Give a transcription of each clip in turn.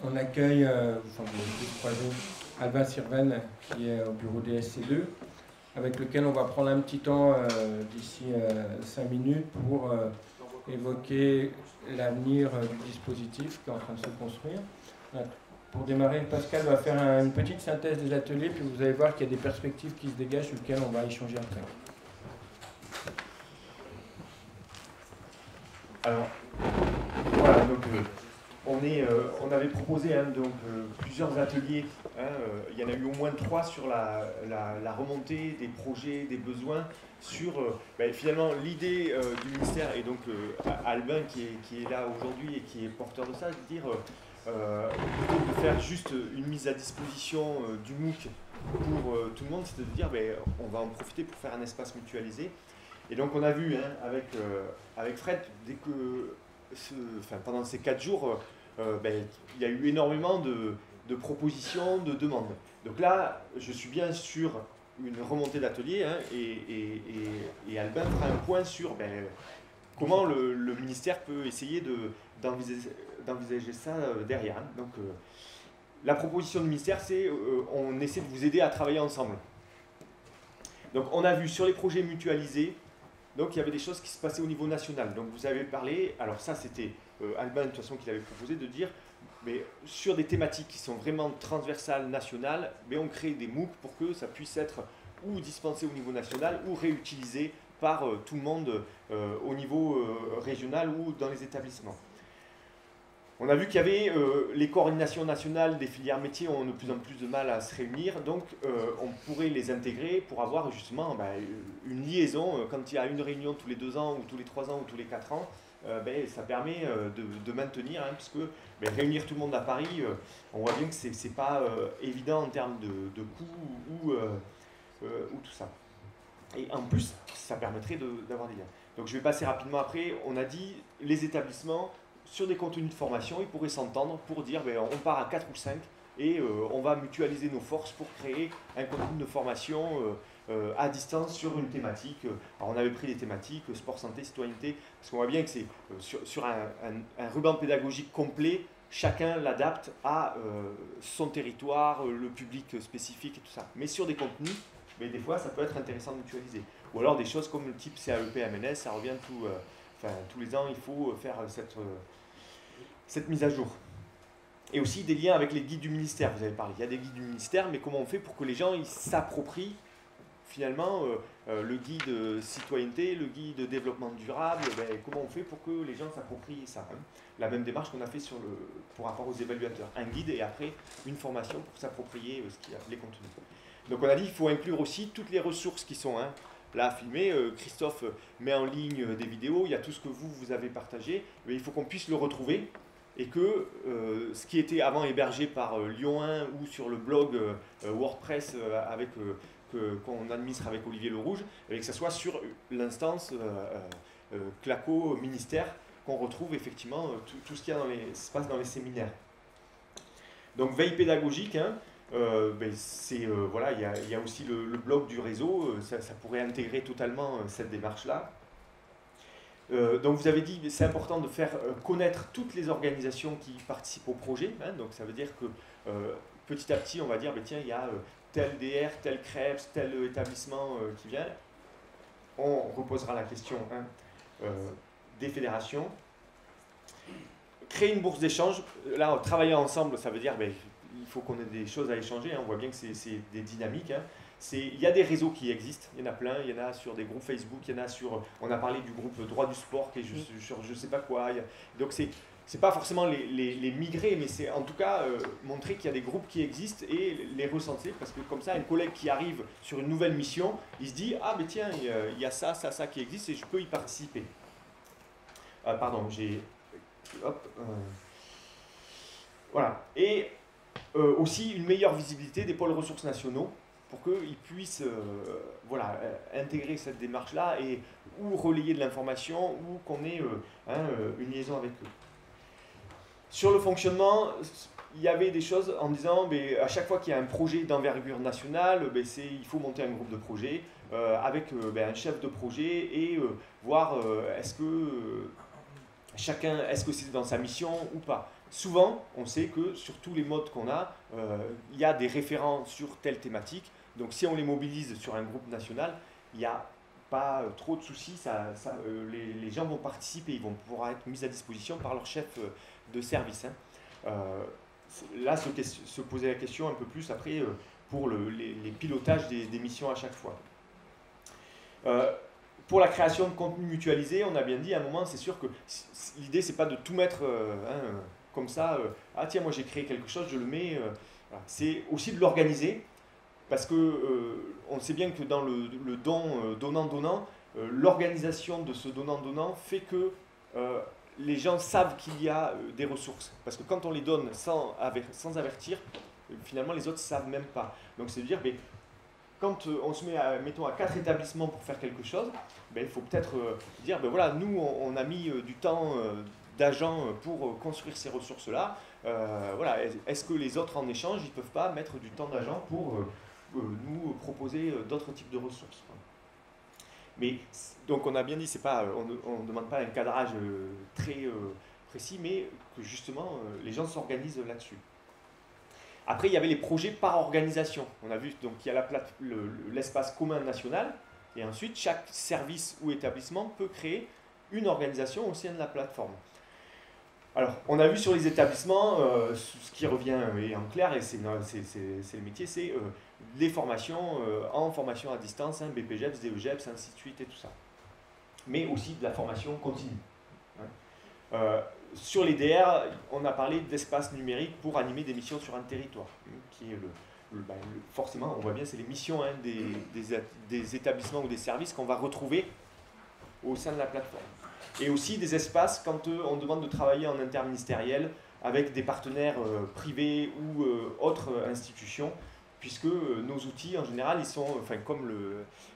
on accueille, enfin, vous l'avez croisé, Albin Sirven, qui est au bureau des SC2, avec lequel on va prendre un petit temps d'ici 5 minutes pour évoquer l'avenir du dispositif qui est en train de se construire. Pour démarrer, Pascal va faire une petite synthèse des ateliers, puis vous allez voir qu'il y a des perspectives qui se dégagent sur lesquelles on va échanger après. Alors, voilà, donc on avait proposé plusieurs ateliers. Il y en a eu au moins 3 sur la remontée des projets, des besoins, sur finalement l'idée du ministère, et donc Albin qui est là aujourd'hui et qui est porteur de ça, de dire plutôt que de faire juste une mise à disposition du MOOC pour tout le monde, c'est de dire on va en profiter pour faire un espace mutualisé. Et donc on a vu avec Fred, dès que pendant ces 4 jours, il y a eu énormément de propositions, de demandes. Donc là, je suis bien sur une remontée d'atelier, et Albin fera un point sur comment le ministère peut essayer d'envisager ça derrière. Donc la proposition du ministère, c'est on essaie de vous aider à travailler ensemble. Donc on a vu sur les projets mutualisés, donc il y avait des choses qui se passaient au niveau national. Donc vous avez parlé, alors ça c'était Albin de toute façon qui l'avait proposé, de dire sur des thématiques qui sont vraiment transversales, nationales, on crée des MOOC pour que ça puisse être ou dispensé au niveau national ou réutilisé par tout le monde au niveau régional ou dans les établissements. On a vu qu'il y avait les coordinations nationales des filières métiers ont de plus en plus de mal à se réunir, donc on pourrait les intégrer pour avoir justement une liaison. Quand il y a une réunion tous les 2 ans ou tous les 3 ans ou tous les 4 ans, ça permet de maintenir, puisque réunir tout le monde à Paris, on voit bien que c'est pas évident en termes de coûts ou tout ça. Et en plus, ça permettrait d'avoir des liens. Donc je vais passer rapidement après. On a dit les établissements, sur des contenus de formation, ils pourraient s'entendre pour dire on part à 4 ou 5 et on va mutualiser nos forces pour créer un contenu de formation à distance sur une thématique. Alors on avait pris des thématiques, sport, santé, citoyenneté, parce qu'on voit bien que c'est sur un ruban pédagogique complet, chacun l'adapte à son territoire, le public spécifique et tout ça. Mais sur des contenus, des fois ça peut être intéressant de mutualiser. Ou alors des choses comme le type CAEP, MNS, ça revient tous les ans, il faut faire cette mise à jour. Et aussi des liens avec les guides du ministère, vous avez parlé. Il y a des guides du ministère, mais comment on fait pour que les gens s'approprient finalement le guide citoyenneté, le guide développement durable, comment on fait pour que les gens s'approprient ça, La même démarche qu'on a fait pour rapport aux évaluateurs. Un guide et après une formation pour s'approprier les contenus. Donc on a dit qu'il faut inclure aussi toutes les ressources qui sont là filmées. Christophe met en ligne des vidéos, il y a tout ce que vous avez partagé, mais il faut qu'on puisse le retrouver et que ce qui était avant hébergé par Lyon 1 ou sur le blog WordPress qu'on administre avec Olivier Le Rouge, que ce soit sur l'instance Claco ministère, qu'on retrouve effectivement tout ce qu'il y a se passe dans les séminaires. Donc veille pédagogique, voilà, il y a aussi le blog du réseau, ça pourrait intégrer totalement cette démarche-là. Donc vous avez dit que c'est important de faire connaître toutes les organisations qui participent au projet, donc ça veut dire que petit à petit on va dire tiens, il y a tel DR, tel CREPS, tel établissement qui vient. On reposera la question des fédérations. Créer une bourse d'échange, là travailler ensemble, ça veut dire il faut qu'on ait des choses à échanger, on voit bien que c'est des dynamiques. Il y a des réseaux qui existent, il y en a plein, il y en a sur des groupes Facebook, il y en a on a parlé du groupe Droit du Sport qui est sur je sais pas quoi. Donc c'est pas forcément les migrer, mais c'est en tout cas montrer qu'il y a des groupes qui existent et les recenser, parce que comme ça, un collègue qui arrive sur une nouvelle mission, il se dit ah mais tiens, il y a ça qui existe et je peux y participer. Pardon, j'ai... Hop. Voilà. Et aussi une meilleure visibilité des pôles ressources nationaux pour qu'ils puissent intégrer cette démarche-là et ou relayer de l'information ou qu'on ait une liaison avec eux. Sur le fonctionnement, il y avait des choses en disant à chaque fois qu'il y a un projet d'envergure nationale, il faut monter un groupe de projet avec un chef de projet et voir est-ce que c'est dans sa mission ou pas. souvent, on sait que sur tous les modes qu'on a, il y a des référents sur telle thématique. Donc si on les mobilise sur un groupe national, il n'y a pas trop de soucis. Les gens vont participer, ils vont pouvoir être mis à disposition par leur chef de service. Hein. Là, se poser la question un peu plus après pour les pilotages des missions à chaque fois. Pour la création de contenu mutualisé, on a bien dit à un moment, c'est sûr que l'idée, c'est pas de tout mettre comme ça. Ah tiens, moi j'ai créé quelque chose, je le mets. Voilà. C'est aussi de l'organiser, parce que on sait bien que dans le don donnant-donnant, l'organisation de ce donnant-donnant fait que les gens savent qu'il y a des ressources. Parce que quand on les donne sans avertir, finalement les autres ne savent même pas. Donc c'est de dire, mais, quand on se met, mettons, à 4 établissements pour faire quelque chose, ben, il faut peut-être dire, ben voilà, nous, on a mis du temps d'agents pour construire ces ressources-là. Voilà, est-ce que les autres, en échange, ils ne peuvent pas mettre du temps d'agents pour nous proposer d'autres types de ressources? Mais, donc on a bien dit, on ne demande pas un cadrage très précis, mais que justement, les gens s'organisent là-dessus. Après, il y avait les projets par organisation. On a vu, donc il y a l'espace commun national, et ensuite, chaque service ou établissement peut créer une organisation au sein de la plateforme. Alors, on a vu sur les établissements, ce qui revient en clair, et c'est le métier, c'est les formations en formation à distance, hein, BPGEPS, DEGEPS, ainsi de suite, et tout ça. Mais aussi de la formation continue. Hein. Sur les DR, on a parlé d'espace numérique pour animer des missions sur un territoire, qui est forcément, on voit bien, c'est les missions hein, des établissements ou des services qu'on va retrouver au sein de la plateforme. Et aussi des espaces quand on demande de travailler en interministériel avec des partenaires privés ou autres institutions, puisque nos outils, en général, ils sont, enfin, comme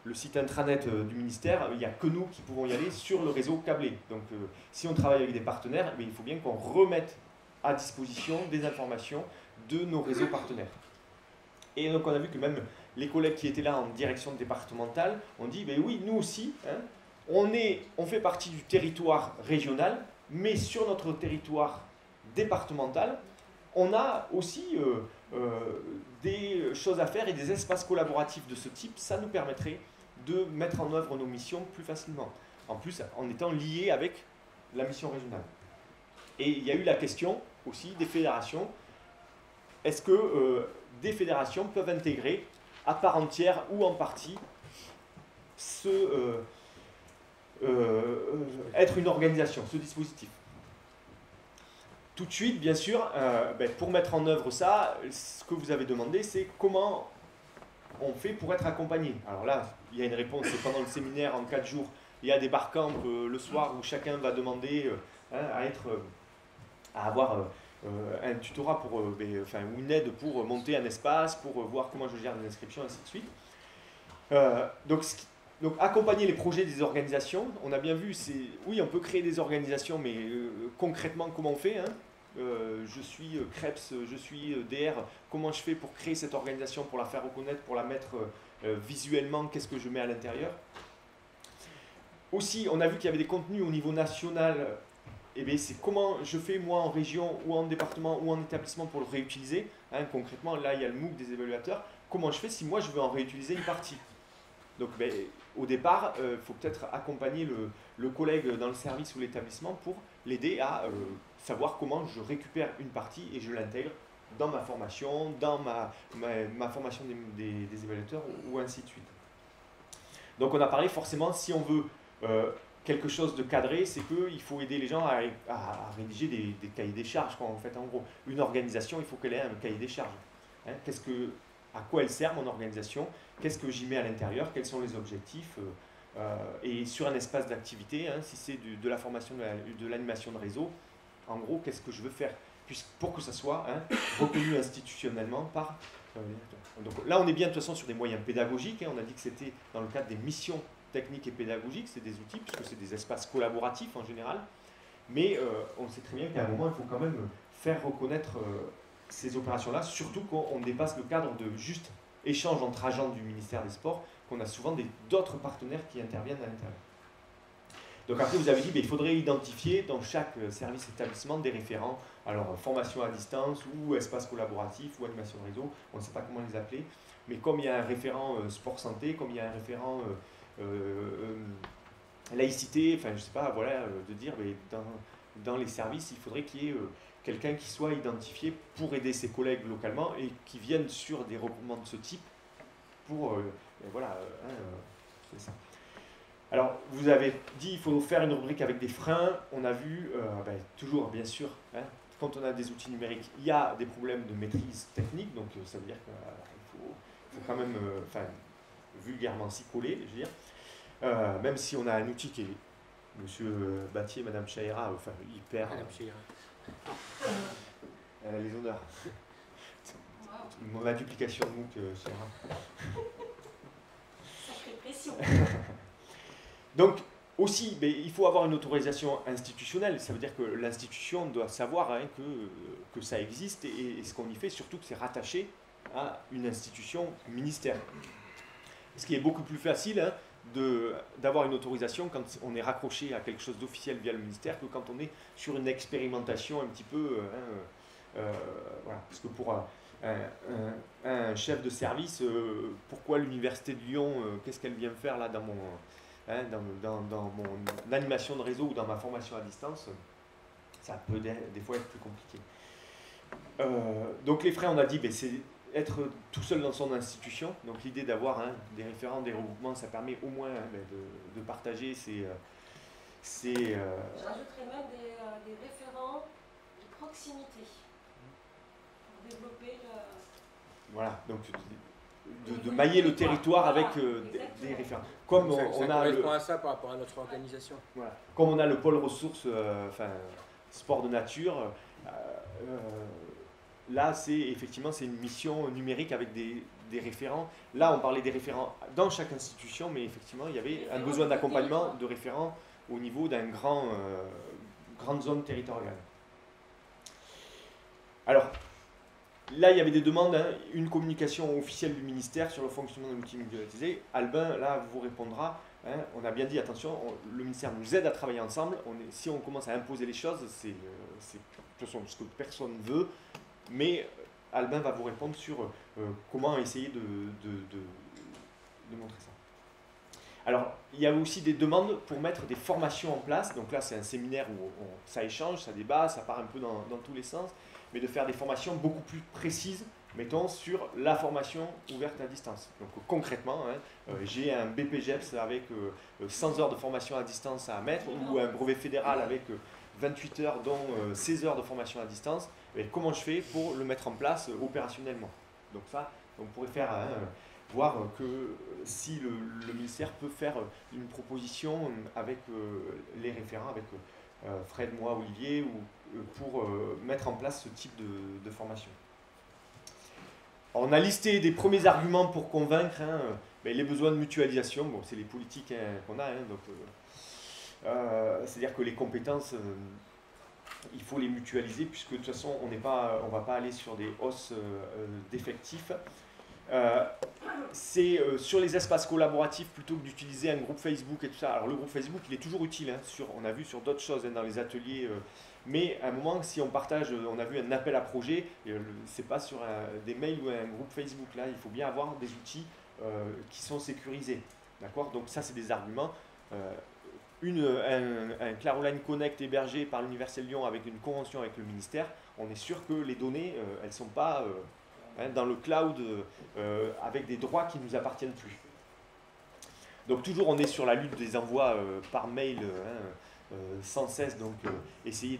le site intranet du ministère, il n'y a que nous qui pouvons y aller sur le réseau câblé. Donc, si on travaille avec des partenaires, il faut bien qu'on remette à disposition des informations de nos réseaux partenaires. Et donc, on a vu que même les collègues qui étaient là en direction départementale ont dit, ben oui, nous aussi, hein, on fait partie du territoire régional, mais sur notre territoire départemental, on a aussi des choses à faire et des espaces collaboratifs de ce type. Ça nous permettrait de mettre en œuvre nos missions plus facilement. En plus, en étant liés avec la mission régionale. Et il y a eu la question aussi des fédérations. Est-ce que des fédérations peuvent intégrer à part entière ou en partie être une organisation, ce dispositif? Tout de suite, bien sûr, pour mettre en œuvre ça, ce que vous avez demandé, c'est comment on fait pour être accompagné. Alors là, il y a une réponse, c'est pendant le séminaire, en 4 jours, il y a des barcamps le soir où chacun va demander à avoir un tutorat ou une aide pour monter un espace, pour voir comment je gère les inscriptions, ainsi de suite. Donc accompagner les projets des organisations, on a bien vu, oui, on peut créer des organisations, mais concrètement, comment on fait hein? Je suis CREPS, je suis DR, comment je fais pour créer cette organisation, pour la faire reconnaître, pour la mettre visuellement, qu'est-ce que je mets à l'intérieur? Aussi, on a vu qu'il y avait des contenus au niveau national, et bien c'est comment je fais moi en région, ou en département, ou en établissement pour le réutiliser. Hein, concrètement, là il y a le MOOC des évaluateurs, comment je fais si moi je veux en réutiliser une partie? Donc au départ, il faut peut-être accompagner le collègue dans le service ou l'établissement pour l'aider à savoir comment je récupère une partie et je l'intègre dans ma formation, dans ma formation des évaluateurs ou ainsi de suite. Donc on a parlé forcément, si on veut quelque chose de cadré, c'est qu'il faut aider les gens à rédiger des cahiers des charges. En fait, en gros, une organisation, il faut qu'elle ait un cahier des charges. Hein, à quoi elle sert mon organisation? Qu'est-ce que j'y mets à l'intérieur? Quels sont les objectifs? Et sur un espace d'activité, hein, si c'est de la formation, de l'animation de réseau, en gros, qu'est-ce que je veux faire pour que ça soit reconnu institutionnellement par... Donc là, on est bien de toute façon sur des moyens pédagogiques. Hein, on a dit que c'était dans le cadre des missions techniques et pédagogiques, c'est des outils, puisque c'est des espaces collaboratifs en général. Mais on sait très bien qu'à un moment, il faut quand même faire reconnaître ces opérations-là, surtout quand on dépasse le cadre de juste échange entre agents du ministère des Sports, qu'on a souvent d'autres partenaires qui interviennent à l'intérieur. Donc après, vous avez dit qu'il faudrait identifier dans chaque service établissement des référents, alors formation à distance, ou espace collaboratif, ou animation de réseau, on ne sait pas comment les appeler, mais comme il y a un référent sport-santé, comme il y a un référent laïcité, enfin je ne sais pas, voilà, de dire, mais dans les services, il faudrait qu'il y ait quelqu'un qui soit identifié pour aider ses collègues localement et qui viennent sur des regroupements de ce type pour, voilà, c'est ça. Alors, vous avez dit qu'il faut faire une rubrique avec des freins. On a vu, toujours bien sûr, hein, quand on a des outils numériques, il y a des problèmes de maîtrise technique, donc ça veut dire qu'il faut quand même, vulgairement s'y coller, je veux dire. Même si on a un outil qui est, Monsieur Battier, Madame Chaïra, enfin hyper... Madame Chaïra. Elle a les honneurs. Ma duplication de MOOC, Chaïra. Ça fait pression. Donc, aussi, il faut avoir une autorisation institutionnelle. Ça veut dire que l'institution doit savoir hein, que ça existe et ce qu'on y fait, surtout que c'est rattaché à une institution ministère. Ce qui est beaucoup plus facile hein, d'avoir une autorisation quand on est raccroché à quelque chose d'officiel via le ministère que quand on est sur une expérimentation un petit peu... voilà. Parce que pour un chef de service, pourquoi l'université de Lyon, qu'est-ce qu'elle vient faire là dans mon... dans mon animation de réseau ou dans ma formation à distance, ça peut des fois être plus compliqué. Donc les freins, on a dit, c'est être tout seul dans son institution. Donc l'idée d'avoir des référents, des regroupements, ça permet au moins de partager ces... Je rajouterais même des référents de proximité pour développer le... Voilà, donc de mailler le territoire avec des référents. Comme ça on a correspond à ça par rapport à notre organisation. Voilà. Comme on a le pôle ressources, sport de nature, là c'est une mission numérique avec des référents. Là on parlait des référents dans chaque institution, mais effectivement il y avait un besoin d'accompagnement de référents au niveau d'une grande zone territoriale. Alors, là, il y avait des demandes, une communication officielle du ministère sur le fonctionnement de l'outil mutualisé. Albin, là, vous répondra. On a bien dit, attention, le ministère nous aide à travailler ensemble. Si on commence à imposer les choses, c'est de toute façon ce que personne ne veut. Mais Albin va vous répondre sur comment essayer de montrer ça. Alors, il y a aussi des demandes pour mettre des formations en place. Donc là, c'est un séminaire où ça échange, ça débat, ça part un peu dans tous les sens. Mais de faire des formations beaucoup plus précises, mettons, sur la formation ouverte à distance. Donc concrètement, j'ai un BPGEPS avec 100 heures de formation à distance à mettre, ou un brevet fédéral avec 28 heures, dont 16 heures de formation à distance. Et comment je fais pour le mettre en place opérationnellement? Donc ça, on pourrait faire, voir que si le ministère peut faire une proposition avec les référents, avec Fred, moi, Olivier, ou pour mettre en place ce type de formation. Alors, on a listé des premiers arguments pour convaincre les besoins de mutualisation. Bon, c'est les politiques qu'on a, c'est-à-dire que les compétences, il faut les mutualiser puisque de toute façon on ne va pas aller sur des hausses d'effectifs. C'est sur les espaces collaboratifs plutôt que d'utiliser un groupe Facebook et tout ça. Alors le groupe Facebook il est toujours utile, on a vu sur d'autres choses dans les ateliers, mais à un moment si on partage, on a vu un appel à projet, c'est pas sur des mails ou un groupe Facebook, là il faut bien avoir des outils qui sont sécurisés. D'accord ? Donc ça c'est des arguments. Un Claroline Connect hébergé par l'Université de Lyon avec une convention avec le ministère, on est sûr que les données elles ne sont pas dans le cloud avec des droits qui ne nous appartiennent plus. Donc toujours on est sur la lutte des envois par mail sans cesse, donc essayer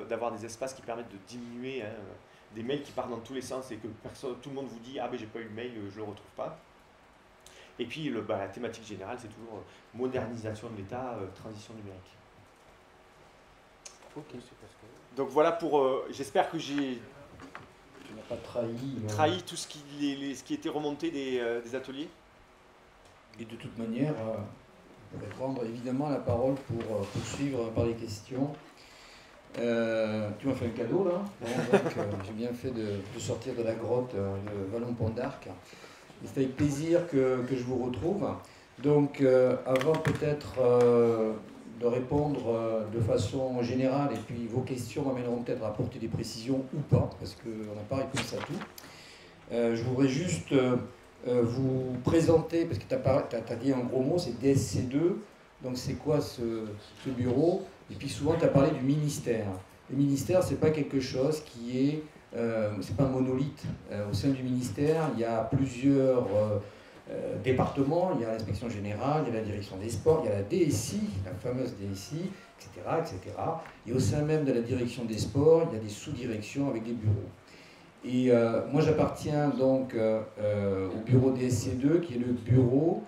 d'avoir des espaces qui permettent de diminuer des mails qui partent dans tous les sens et que tout le monde vous dit « Ah ben j'ai pas eu le mail, je le retrouve pas ». Et puis la thématique générale c'est toujours modernisation de l'État, transition numérique. Ok, c'est parce que... Donc voilà pour... j'espère que j'ai... Tu n'as pas trahi tout ce qui était remonté des ateliers. Et de toute manière, on pourrait prendre évidemment la parole pour poursuivre par les questions. Tu m'as fait un cadeau là. J'ai bien fait de sortir de la grotte de Vallon-Pont d'Arc. C'est avec plaisir que je vous retrouve. Donc avant peut-être de répondre de façon générale, et puis vos questions m'amèneront peut-être à apporter des précisions ou pas, parce qu'on n'a pas réponse à tout. Je voudrais juste vous présenter, parce que tu as dit un gros mot, c'est DSC2, donc c'est quoi ce bureau? Et puis souvent tu as parlé du ministère. Le ministère, c'est pas quelque chose qui est... c'est pas un monolithe. Au sein du ministère, il y a plusieurs départements, il y a l'inspection générale, il y a la direction des sports, il y a la DSI, la fameuse DSI, etc., etc. Et au sein même de la direction des sports, il y a des sous-directions avec des bureaux. Et moi, j'appartiens donc au bureau DSC2, qui est le bureau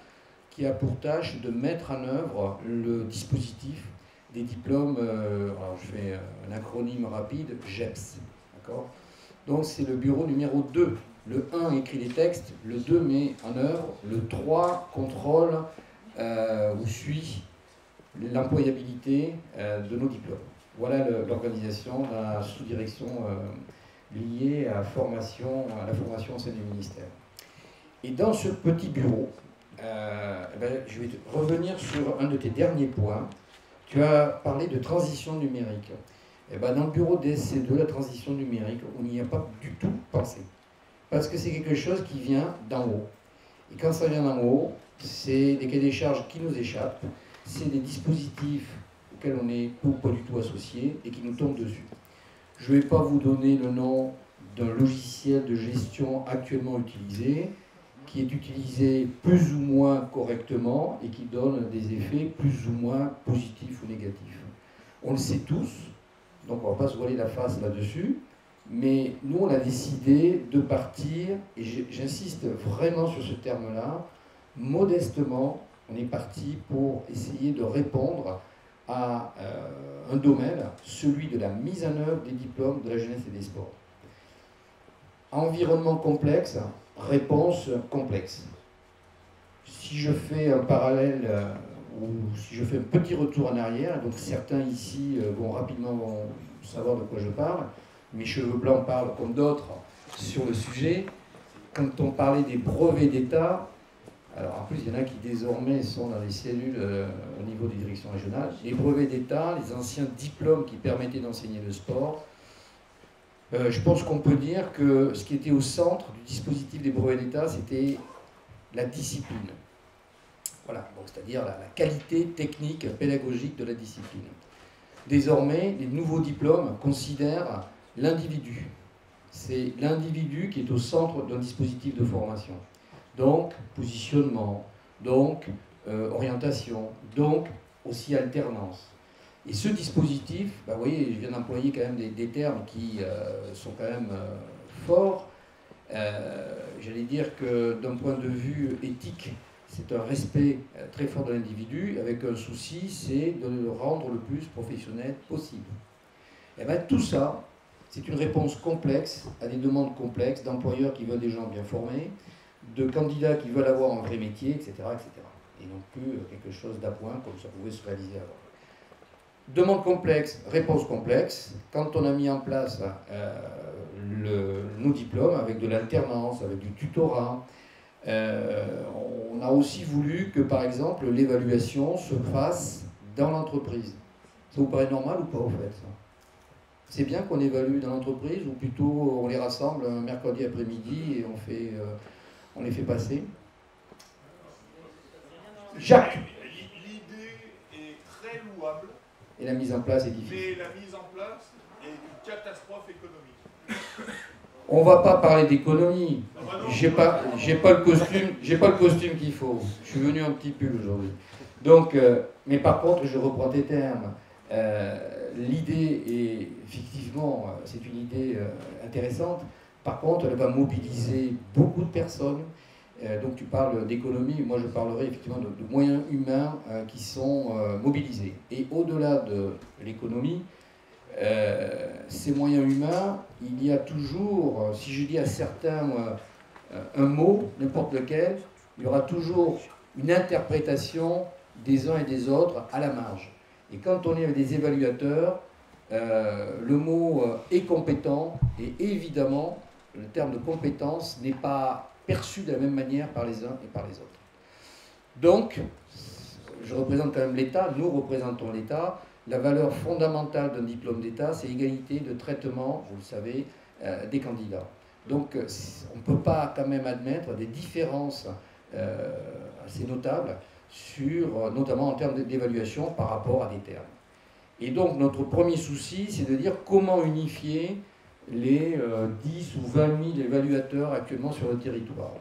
qui a pour tâche de mettre en œuvre le dispositif des diplômes, alors je fais un acronyme rapide, GEPS. D'accord ? Donc c'est le bureau numéro 2. Le 1 écrit les textes, le 2 met en œuvre, le 3 contrôle ou suit l'employabilité de nos diplômes. Voilà l'organisation de la sous-direction liée à la formation au sein du ministère. Et dans ce petit bureau, je vais revenir sur un de tes derniers points. Tu as parlé de transition numérique. Dans le bureau DSC2, la transition numérique, on n'y a pas du tout pensé. Parce que c'est quelque chose qui vient d'en haut. Et quand ça vient d'en haut, c'est des cahiers des charges qui nous échappent, c'est des dispositifs auxquels on n'est pas du tout associé et qui nous tombent dessus. Je ne vais pas vous donner le nom d'un logiciel de gestion actuellement utilisé, qui est utilisé plus ou moins correctement et qui donne des effets plus ou moins positifs ou négatifs. On le sait tous, donc on ne va pas se voiler la face là-dessus, mais nous on a décidé de partir, et j'insiste vraiment sur ce terme-là, modestement, on est parti pour essayer de répondre à un domaine, celui de la mise en œuvre des diplômes de la jeunesse et des sports. Environnement complexe, réponse complexe. Si je fais un parallèle ou si je fais un petit retour en arrière, donc certains ici vont savoir de quoi je parle, mes cheveux blancs parlent comme d'autres sur le sujet. Quand on parlait des brevets d'État, alors en plus il y en a qui désormais sont dans les cellules au niveau des directions régionales, les brevets d'État, les anciens diplômes qui permettaient d'enseigner le sport, je pense qu'on peut dire que ce qui était au centre du dispositif des brevets d'État, c'était la discipline. Voilà, c'est-à-dire la qualité technique, pédagogique de la discipline. Désormais, les nouveaux diplômes considèrent l'individu. C'est l'individu qui est au centre d'un dispositif de formation. Donc, positionnement, donc, orientation, donc, aussi alternance. Et ce dispositif, vous voyez, je viens d'employer quand même des termes qui sont quand même forts. J'allais dire que d'un point de vue éthique, c'est un respect très fort de l'individu, avec un souci, c'est de le rendre le plus professionnel possible. Et bien tout ça, c'est une réponse complexe à des demandes complexes d'employeurs qui veulent des gens bien formés, de candidats qui veulent avoir un vrai métier, etc. etc. Et non plus quelque chose d'appoint comme ça pouvait se réaliser avant. Demande complexe, réponse complexe. Quand on a mis en place nos diplômes avec de l'alternance, avec du tutorat, on a aussi voulu que, par exemple, l'évaluation se fasse dans l'entreprise. Ça vous paraît normal ou pas, au fait, ça? C'est bien qu'on évalue dans l'entreprise, ou plutôt on les rassemble un mercredi après-midi et on les fait passer? Jacques. L'idée est très louable. Et la mise en place est difficile. Mais la mise en place est une catastrophe économique. On ne va pas parler d'économie. J'ai pas le costume qu'il faut. Je suis venu en petit pull aujourd'hui. Donc, mais par contre, je reprends tes termes. L'idée est effectivement, c'est une idée intéressante. Par contre, elle va mobiliser beaucoup de personnes. Donc tu parles d'économie, moi je parlerai effectivement de moyens humains qui sont mobilisés. Et au-delà de l'économie, ces moyens humains, il y a toujours, si je dis à certains un mot, n'importe lequel, il y aura toujours une interprétation des uns et des autres à la marge. Et quand on est avec des évaluateurs, le mot est compétent, et évidemment, le terme de compétence n'est pas perçu de la même manière par les uns et par les autres. Donc, je représente quand même l'État, nous représentons l'État. La valeur fondamentale d'un diplôme d'État, c'est l'égalité de traitement, vous le savez, des candidats. Donc on ne peut pas quand même admettre des différences assez notables, notamment en termes d'évaluation par rapport à des termes. Et donc notre premier souci, c'est de dire comment unifier les 10 ou 20 000 évaluateurs actuellement sur le territoire,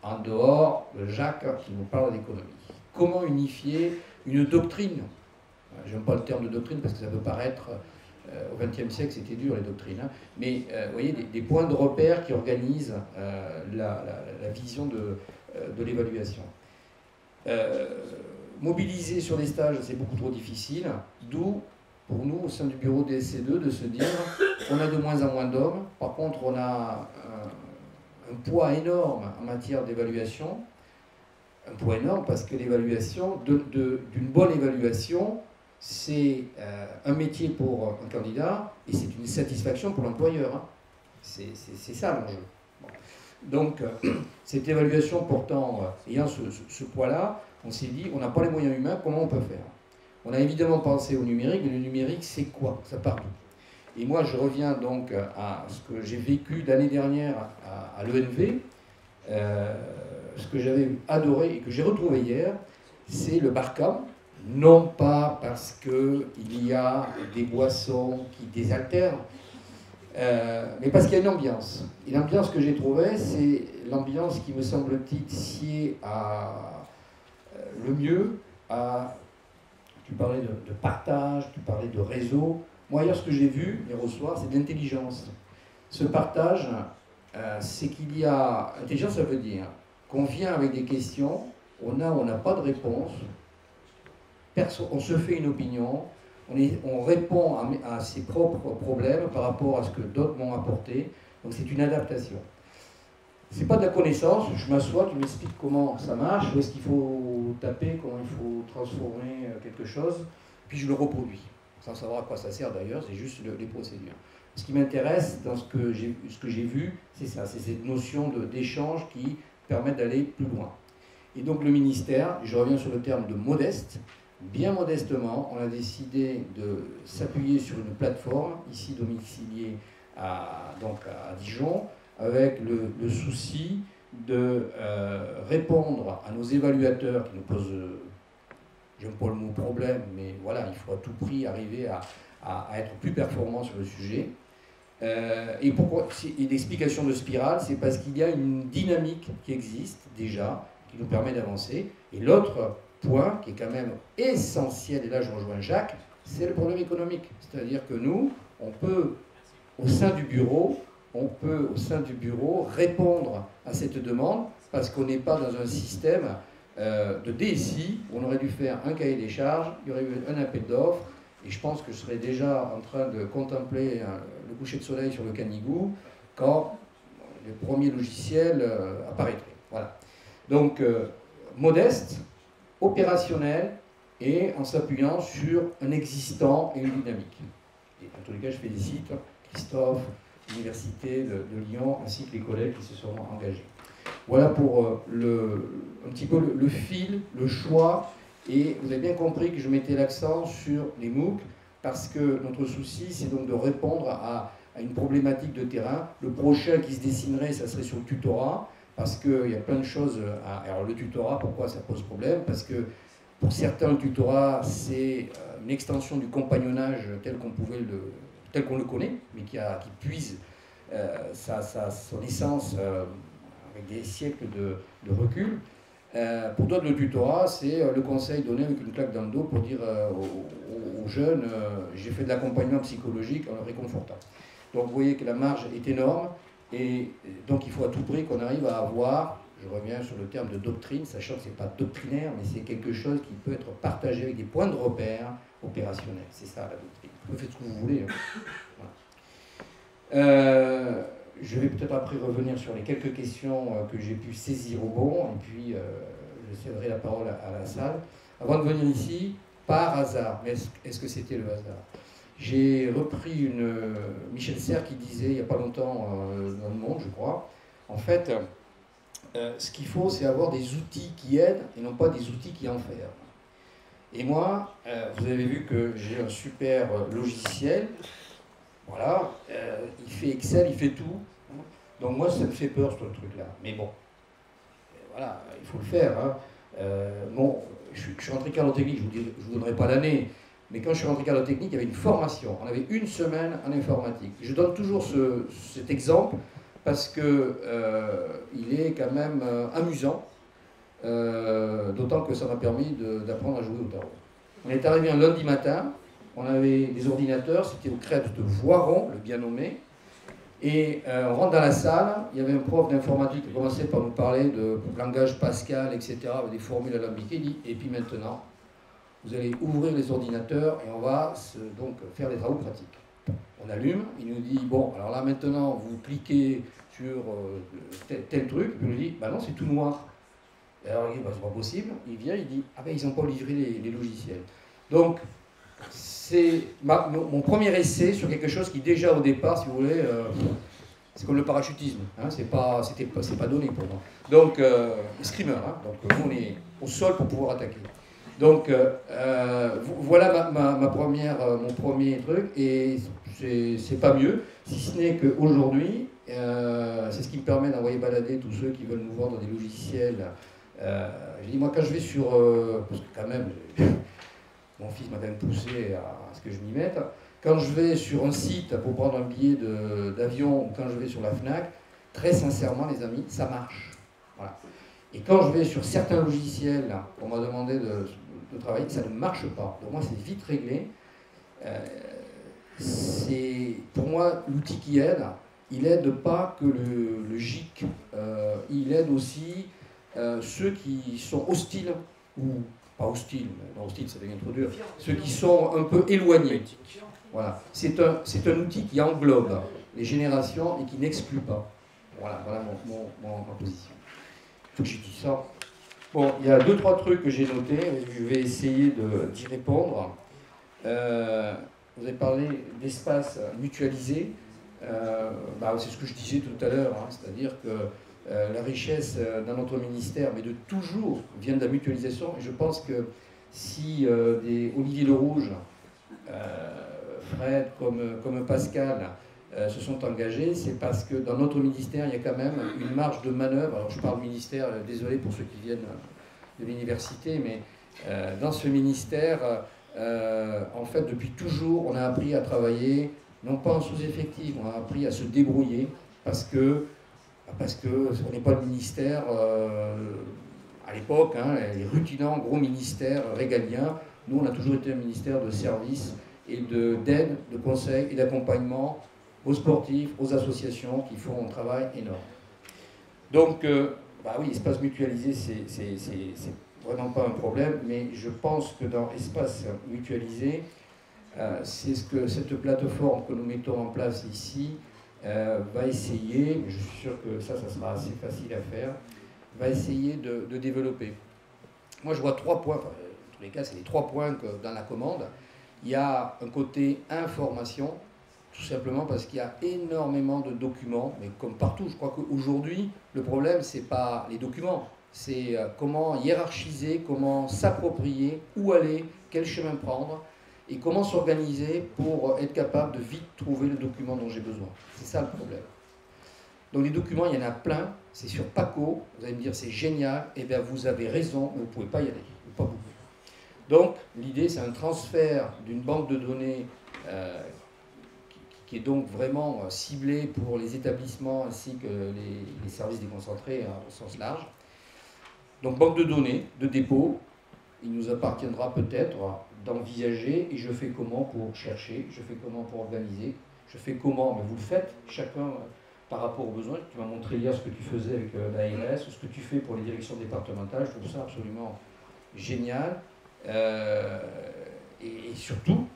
en dehors de Jacques qui nous parle d'économie. Comment unifier une doctrine? J'aime pas le terme de doctrine parce que ça peut paraître, au XXe siècle c'était dur les doctrines, hein, mais vous voyez, des points de repère qui organisent la vision de l'évaluation. Mobiliser sur les stages, c'est beaucoup trop difficile, d'où, pour nous, au sein du bureau DSC2, de se dire on a de moins en moins d'hommes, par contre on a un poids énorme en matière d'évaluation, un poids énorme parce que l'évaluation, d'une bonne évaluation, c'est un métier pour un candidat et c'est une satisfaction pour l'employeur. Hein. C'est ça l'enjeu. Bon. Donc, cette évaluation portant, ayant ce poids-là, on s'est dit, on n'a pas les moyens humains, comment on peut faire? On a évidemment pensé au numérique, mais le numérique, c'est quoi? Ça part d'où? Et moi, je reviens donc à ce que j'ai vécu l'année dernière à l'ENV. Ce que j'avais adoré et que j'ai retrouvé hier, c'est le Barcam. Non pas parce qu'il y a des boissons qui désaltèrent, mais parce qu'il y a une ambiance. Et l'ambiance que j'ai trouvée, c'est l'ambiance qui me semble-t-il sied le mieux à... Tu parlais de partage, tu parlais de réseau. Moi, hier, ce que j'ai vu hier au soir, c'est de l'intelligence. Ce partage, c'est qu'il y a... Intelligence, ça veut dire qu'on vient avec des questions, on n'a pas de réponse, on se fait une opinion, on répond à ses propres problèmes par rapport à ce que d'autres m'ont apporté. Donc c'est une adaptation. C'est pas de la connaissance, je m'assois, tu m'expliques comment ça marche, où est-ce qu'il faut taper, comment il faut transformer quelque chose, puis je le reproduis. Sans savoir à quoi ça sert d'ailleurs, c'est juste les procédures. Ce qui m'intéresse dans ce que j'ai vu, c'est ça, c'est cette notion d'échange qui permet d'aller plus loin. Et donc le ministère, je reviens sur le terme de modeste, bien modestement, on a décidé de s'appuyer sur une plateforme, ici domiciliée à Dijon, avec le souci de répondre à nos évaluateurs qui nous posent, j'aime pas le mot problème, mais voilà, il faut à tout prix arriver à être plus performant sur le sujet. Et pourquoi? Et l'explication de spirale, c'est parce qu'il y a une dynamique qui existe déjà, qui nous permet d'avancer. Et l'autre point, qui est quand même essentiel, et là je rejoins Jacques, c'est le problème économique. C'est-à-dire que nous, on peut, au sein du bureau, répondre à cette demande, parce qu'on n'est pas dans un système de DSI, où on aurait dû faire un cahier des charges, il y aurait eu un appel d'offres, et je pense que je serais déjà en train de contempler le coucher de soleil sur le Canigou quand les premiers logiciels apparaîtraient. Voilà. Donc, modeste, opérationnel et en s'appuyant sur un existant et une dynamique. Et en tous les cas, je félicite Christophe, l'Université de Lyon, ainsi que les collègues qui se sont engagés. Voilà pour un petit peu le fil, le choix. Et vous avez bien compris que je mettais l'accent sur les MOOC parce que notre souci, c'est donc de répondre à une problématique de terrain. Le prochain qui se dessinerait, ça serait sur le tutorat, parce qu'il y a plein de choses. Alors le tutorat, pourquoi ça pose problème? Parce que pour certains, le tutorat, c'est une extension du compagnonnage tel qu'on le connaît, mais qui puise son essence avec des siècles de recul. Pour d'autres, le tutorat, c'est le conseil donné avec une claque dans le dos pour dire aux jeunes j'ai fait de l'accompagnement psychologique en le réconfortant. Donc vous voyez que la marge est énorme et donc il faut à tout prix qu'on arrive à avoir, je reviens sur le terme de doctrine, sachant que ce n'est pas doctrinaire, mais c'est quelque chose qui peut être partagé avec des points de repère opérationnels. C'est ça la doctrine. Vous faites ce que vous voulez. Hein. Voilà. Je vais peut-être après revenir sur les quelques questions que j'ai pu saisir au bon, et puis je céderai la parole à la salle. Avant de venir ici, par hasard, mais est-ce que c'était le hasard? J'ai repris Michel Serres qui disait, il n'y a pas longtemps dans le Monde, je crois, en fait, ce qu'il faut, c'est avoir des outils qui aident et non pas des outils qui enferment. Et moi, vous avez vu que j'ai un super logiciel. Voilà, il fait Excel, il fait tout. Donc moi, ça me fait peur, ce truc-là. Mais bon, voilà, il faut le faire. Hein. Bon, je suis rentré cadre technique, je ne vous donnerai pas l'année, mais quand je suis rentré cadre technique, il y avait une formation. On avait une semaine en informatique. Je donne toujours cet exemple parce que il est quand même amusant, d'autant que ça m'a permis d'apprendre à jouer au tarot. On est arrivé un lundi matin, on avait des ordinateurs, c'était au Crêpes de Voiron, le bien nommé, et on rentre dans la salle, il y avait un prof d'informatique qui commençait par nous parler de langage Pascal, etc., avec des formules alambiquées, il dit, et puis maintenant, vous allez ouvrir les ordinateurs et on va donc faire des travaux pratiques. On allume, il nous dit, bon, alors là maintenant, vous cliquez sur tel truc, puis il nous dit, bah non, c'est tout noir. Et alors il dit, bah, c'est pas possible, il vient, il dit, ah ben ils n'ont pas livré les logiciels. Donc, c'est mon premier essai sur quelque chose qui déjà au départ, si vous voulez, c'est comme le parachutisme, hein, c'est pas donné pour moi. Donc, screamer, hein, donc nous on est au sol pour pouvoir attaquer. Donc voilà mon premier truc, et c'est pas mieux, si ce n'est qu'aujourd'hui, c'est ce qui me permet d'envoyer balader tous ceux qui veulent nous vendre des logiciels. Je dis, moi quand je vais sur, parce que quand même, mon fils m'a quand même poussé à ce que je m'y mette. Quand je vais sur un site pour prendre un billet d'avion, ou quand je vais sur la FNAC, très sincèrement, les amis, ça marche. Voilà. Et quand je vais sur certains logiciels, là, on m'a demandé de travailler, ça ne marche pas. Pour moi, c'est vite réglé. C'est pour moi l'outil qui aide. Il aide pas que le GIC, il aide aussi ceux qui sont hostiles ou pas hostile, mais hostile ça devient trop dur, ceux qui sont un peu éloignés. Voilà. C'est un outil qui englobe les générations et qui n'exclut pas. Voilà ma position. Il faut que je dise ça. Bon, il y a 2-3 trucs que j'ai notés, je vais essayer d'y répondre. Vous avez parlé d'espace mutualisé. C'est ce que je disais tout à l'heure, hein, c'est-à-dire que la richesse dans notre ministère, mais de toujours, vient de la mutualisation. Et je pense que si des Olivier Le Rouge, Fred, comme Pascal, se sont engagés, c'est parce que dans notre ministère, il y a quand même une marge de manœuvre. Alors je parle ministère, désolé pour ceux qui viennent de l'université, mais dans ce ministère, en fait, depuis toujours, on a appris à travailler, non pas en sous-effectif, on a appris à se débrouiller, parce que on n'est pas le ministère, à l'époque, hein, les rutinants gros ministères régaliens. Nous, on a toujours été un ministère de service et d'aide, de conseil et d'accompagnement aux sportifs, aux associations qui font un travail énorme. Donc, oui, espace mutualisé, c'est vraiment pas un problème, mais je pense que dans espace mutualisé, c'est ce que cette plateforme que nous mettons en place ici va essayer, je suis sûr que ça sera assez facile à faire, va essayer de développer. Moi, je vois 3 points, enfin, en tous les cas, c'est les 3 points que dans la commande. Il y a un côté information, tout simplement parce qu'il y a énormément de documents, mais comme partout, je crois qu'aujourd'hui, le problème, c'est pas les documents, c'est comment hiérarchiser, comment s'approprier, où aller, quel chemin prendre, et comment s'organiser pour être capable de vite trouver le document dont j'ai besoin. C'est ça le problème. Donc les documents, il y en a plein, c'est sur Paco, vous allez me dire c'est génial, et bien vous avez raison, mais vous ne pouvez pas y aller, pas beaucoup. Donc l'idée, c'est un transfert d'une banque de données qui est donc vraiment ciblée pour les établissements ainsi que les services déconcentrés au sens large. Donc banque de données, de dépôt, il nous appartiendra peut-être d'envisager, et je fais comment pour chercher, je fais comment pour organiser, je fais comment, mais vous le faites, chacun par rapport aux besoins. Tu m'as montré hier ce que tu faisais avec l'ARS, ce que tu fais pour les directions départementales, je trouve ça absolument génial. Et surtout,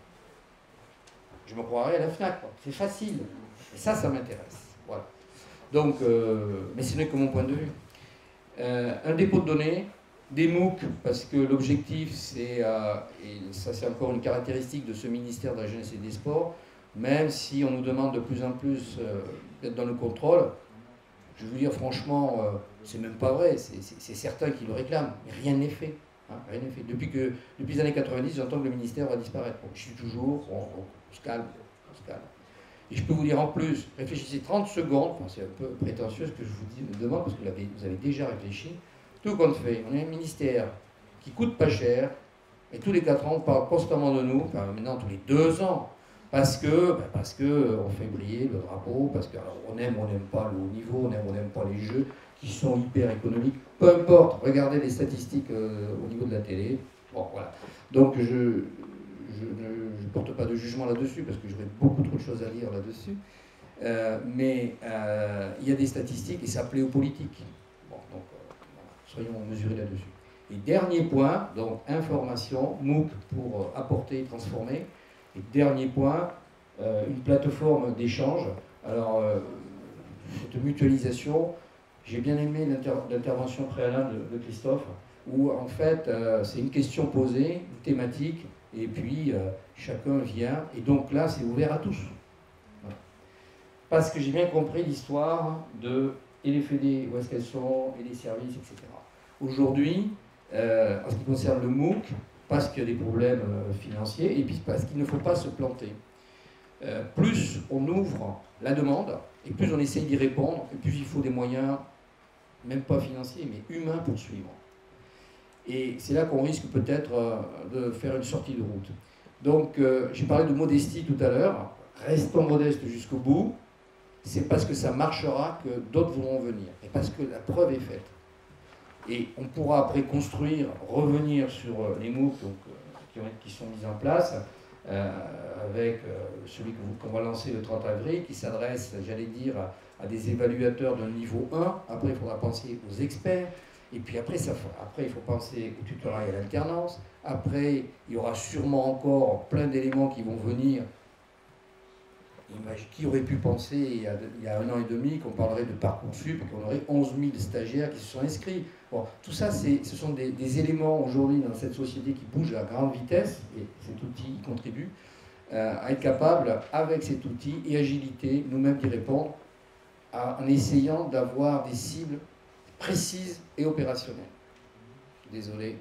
je me croirais à la FNAC, c'est facile, et ça m'intéresse. Voilà. Donc, mais ce n'est que mon point de vue. Un dépôt de données, des MOOC, parce que l'objectif, c'est, et ça c'est encore une caractéristique de ce ministère de la Jeunesse et des Sports, même si on nous demande de plus en plus d'être dans le contrôle, je veux dire franchement, c'est même pas vrai, c'est certains qui le réclament, mais rien n'est fait. Hein, rien n'est fait. Depuis les années 90, j'entends que le ministère va disparaître. Bon, je suis toujours, on se calme, on se calme. Et je peux vous dire en plus, réfléchissez 30 secondes, enfin, c'est un peu prétentieux ce que je vous demande, parce que vous avez déjà réfléchi. Tout compte fait, on a un ministère qui coûte pas cher, et tous les 4 ans, on parle constamment de nous, enfin maintenant tous les 2 ans, parce que on fait briller le drapeau, parce qu'on aime ou on n'aime pas le haut niveau, on aime ou on n'aime pas les jeux qui sont hyper économiques, peu importe, regardez les statistiques au niveau de la télé. Bon, voilà. Donc je ne porte pas de jugement là-dessus, parce que j'aurais beaucoup trop de choses à lire là-dessus. Mais il y a des statistiques et ça plaît aux politiques. Bon, donc voilà, soyons mesurés là-dessus. Et dernier point, donc information, MOOC pour apporter et transformer. Et dernier point, une plateforme d'échange. Alors, cette mutualisation, j'ai bien aimé l'intervention préalable de Christophe, où en fait, c'est une question posée, une thématique, et puis chacun vient. Et donc là, c'est ouvert à tous. Voilà. Parce que j'ai bien compris l'histoire et les fédés, où est-ce qu'elles sont, et les services, etc. Aujourd'hui, en ce qui concerne le MOOC, parce qu'il y a des problèmes financiers, et puis parce qu'il ne faut pas se planter. Plus on ouvre la demande, et plus on essaye d'y répondre, et plus il faut des moyens, même pas financiers, mais humains pour suivre. Et c'est là qu'on risque peut-être de faire une sortie de route. Donc, j'ai parlé de modestie tout à l'heure. Restons modestes jusqu'au bout. C'est parce que ça marchera que d'autres vont venir. Et parce que la preuve est faite. Et on pourra après construire, revenir sur les MOOC qui sont mis en place, avec celui qu'on va lancer le 30 avril, qui s'adresse, j'allais dire, à des évaluateurs de niveau 1. Après, il faudra penser aux experts. Et puis après, il faut penser au tutorat et à l'alternance. Après, il y aura sûrement encore plein d'éléments qui vont venir. Qui aurait pu penser il y a 1 an et demi qu'on parlerait de Parcoursup et qu'on aurait 11 000 stagiaires qui se sont inscrits. Bon, tout ça, ce sont des éléments aujourd'hui dans cette société qui bouge à grande vitesse, et cet outil y contribue, à être capable, avec cet outil et agilité, nous-mêmes d'y répondre, en essayant d'avoir des cibles précises et opérationnelles. Désolé,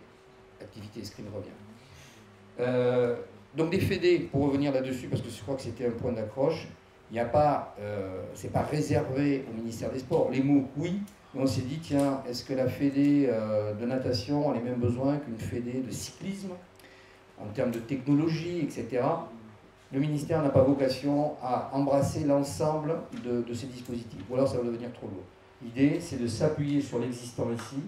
l'activité escrime revient. Donc des fédés, pour revenir là-dessus, parce que je crois que c'était un point d'accroche, il n'y a pas, c'est pas réservé au ministère des Sports. Les MOOC, oui, mais on s'est dit, tiens, est-ce que la fédé de natation a les mêmes besoins qu'une fédé de cyclisme, en termes de technologie, etc. Le ministère n'a pas vocation à embrasser l'ensemble de ces dispositifs, ou alors ça va devenir trop lourd. L'idée, c'est de s'appuyer sur l'existant ici,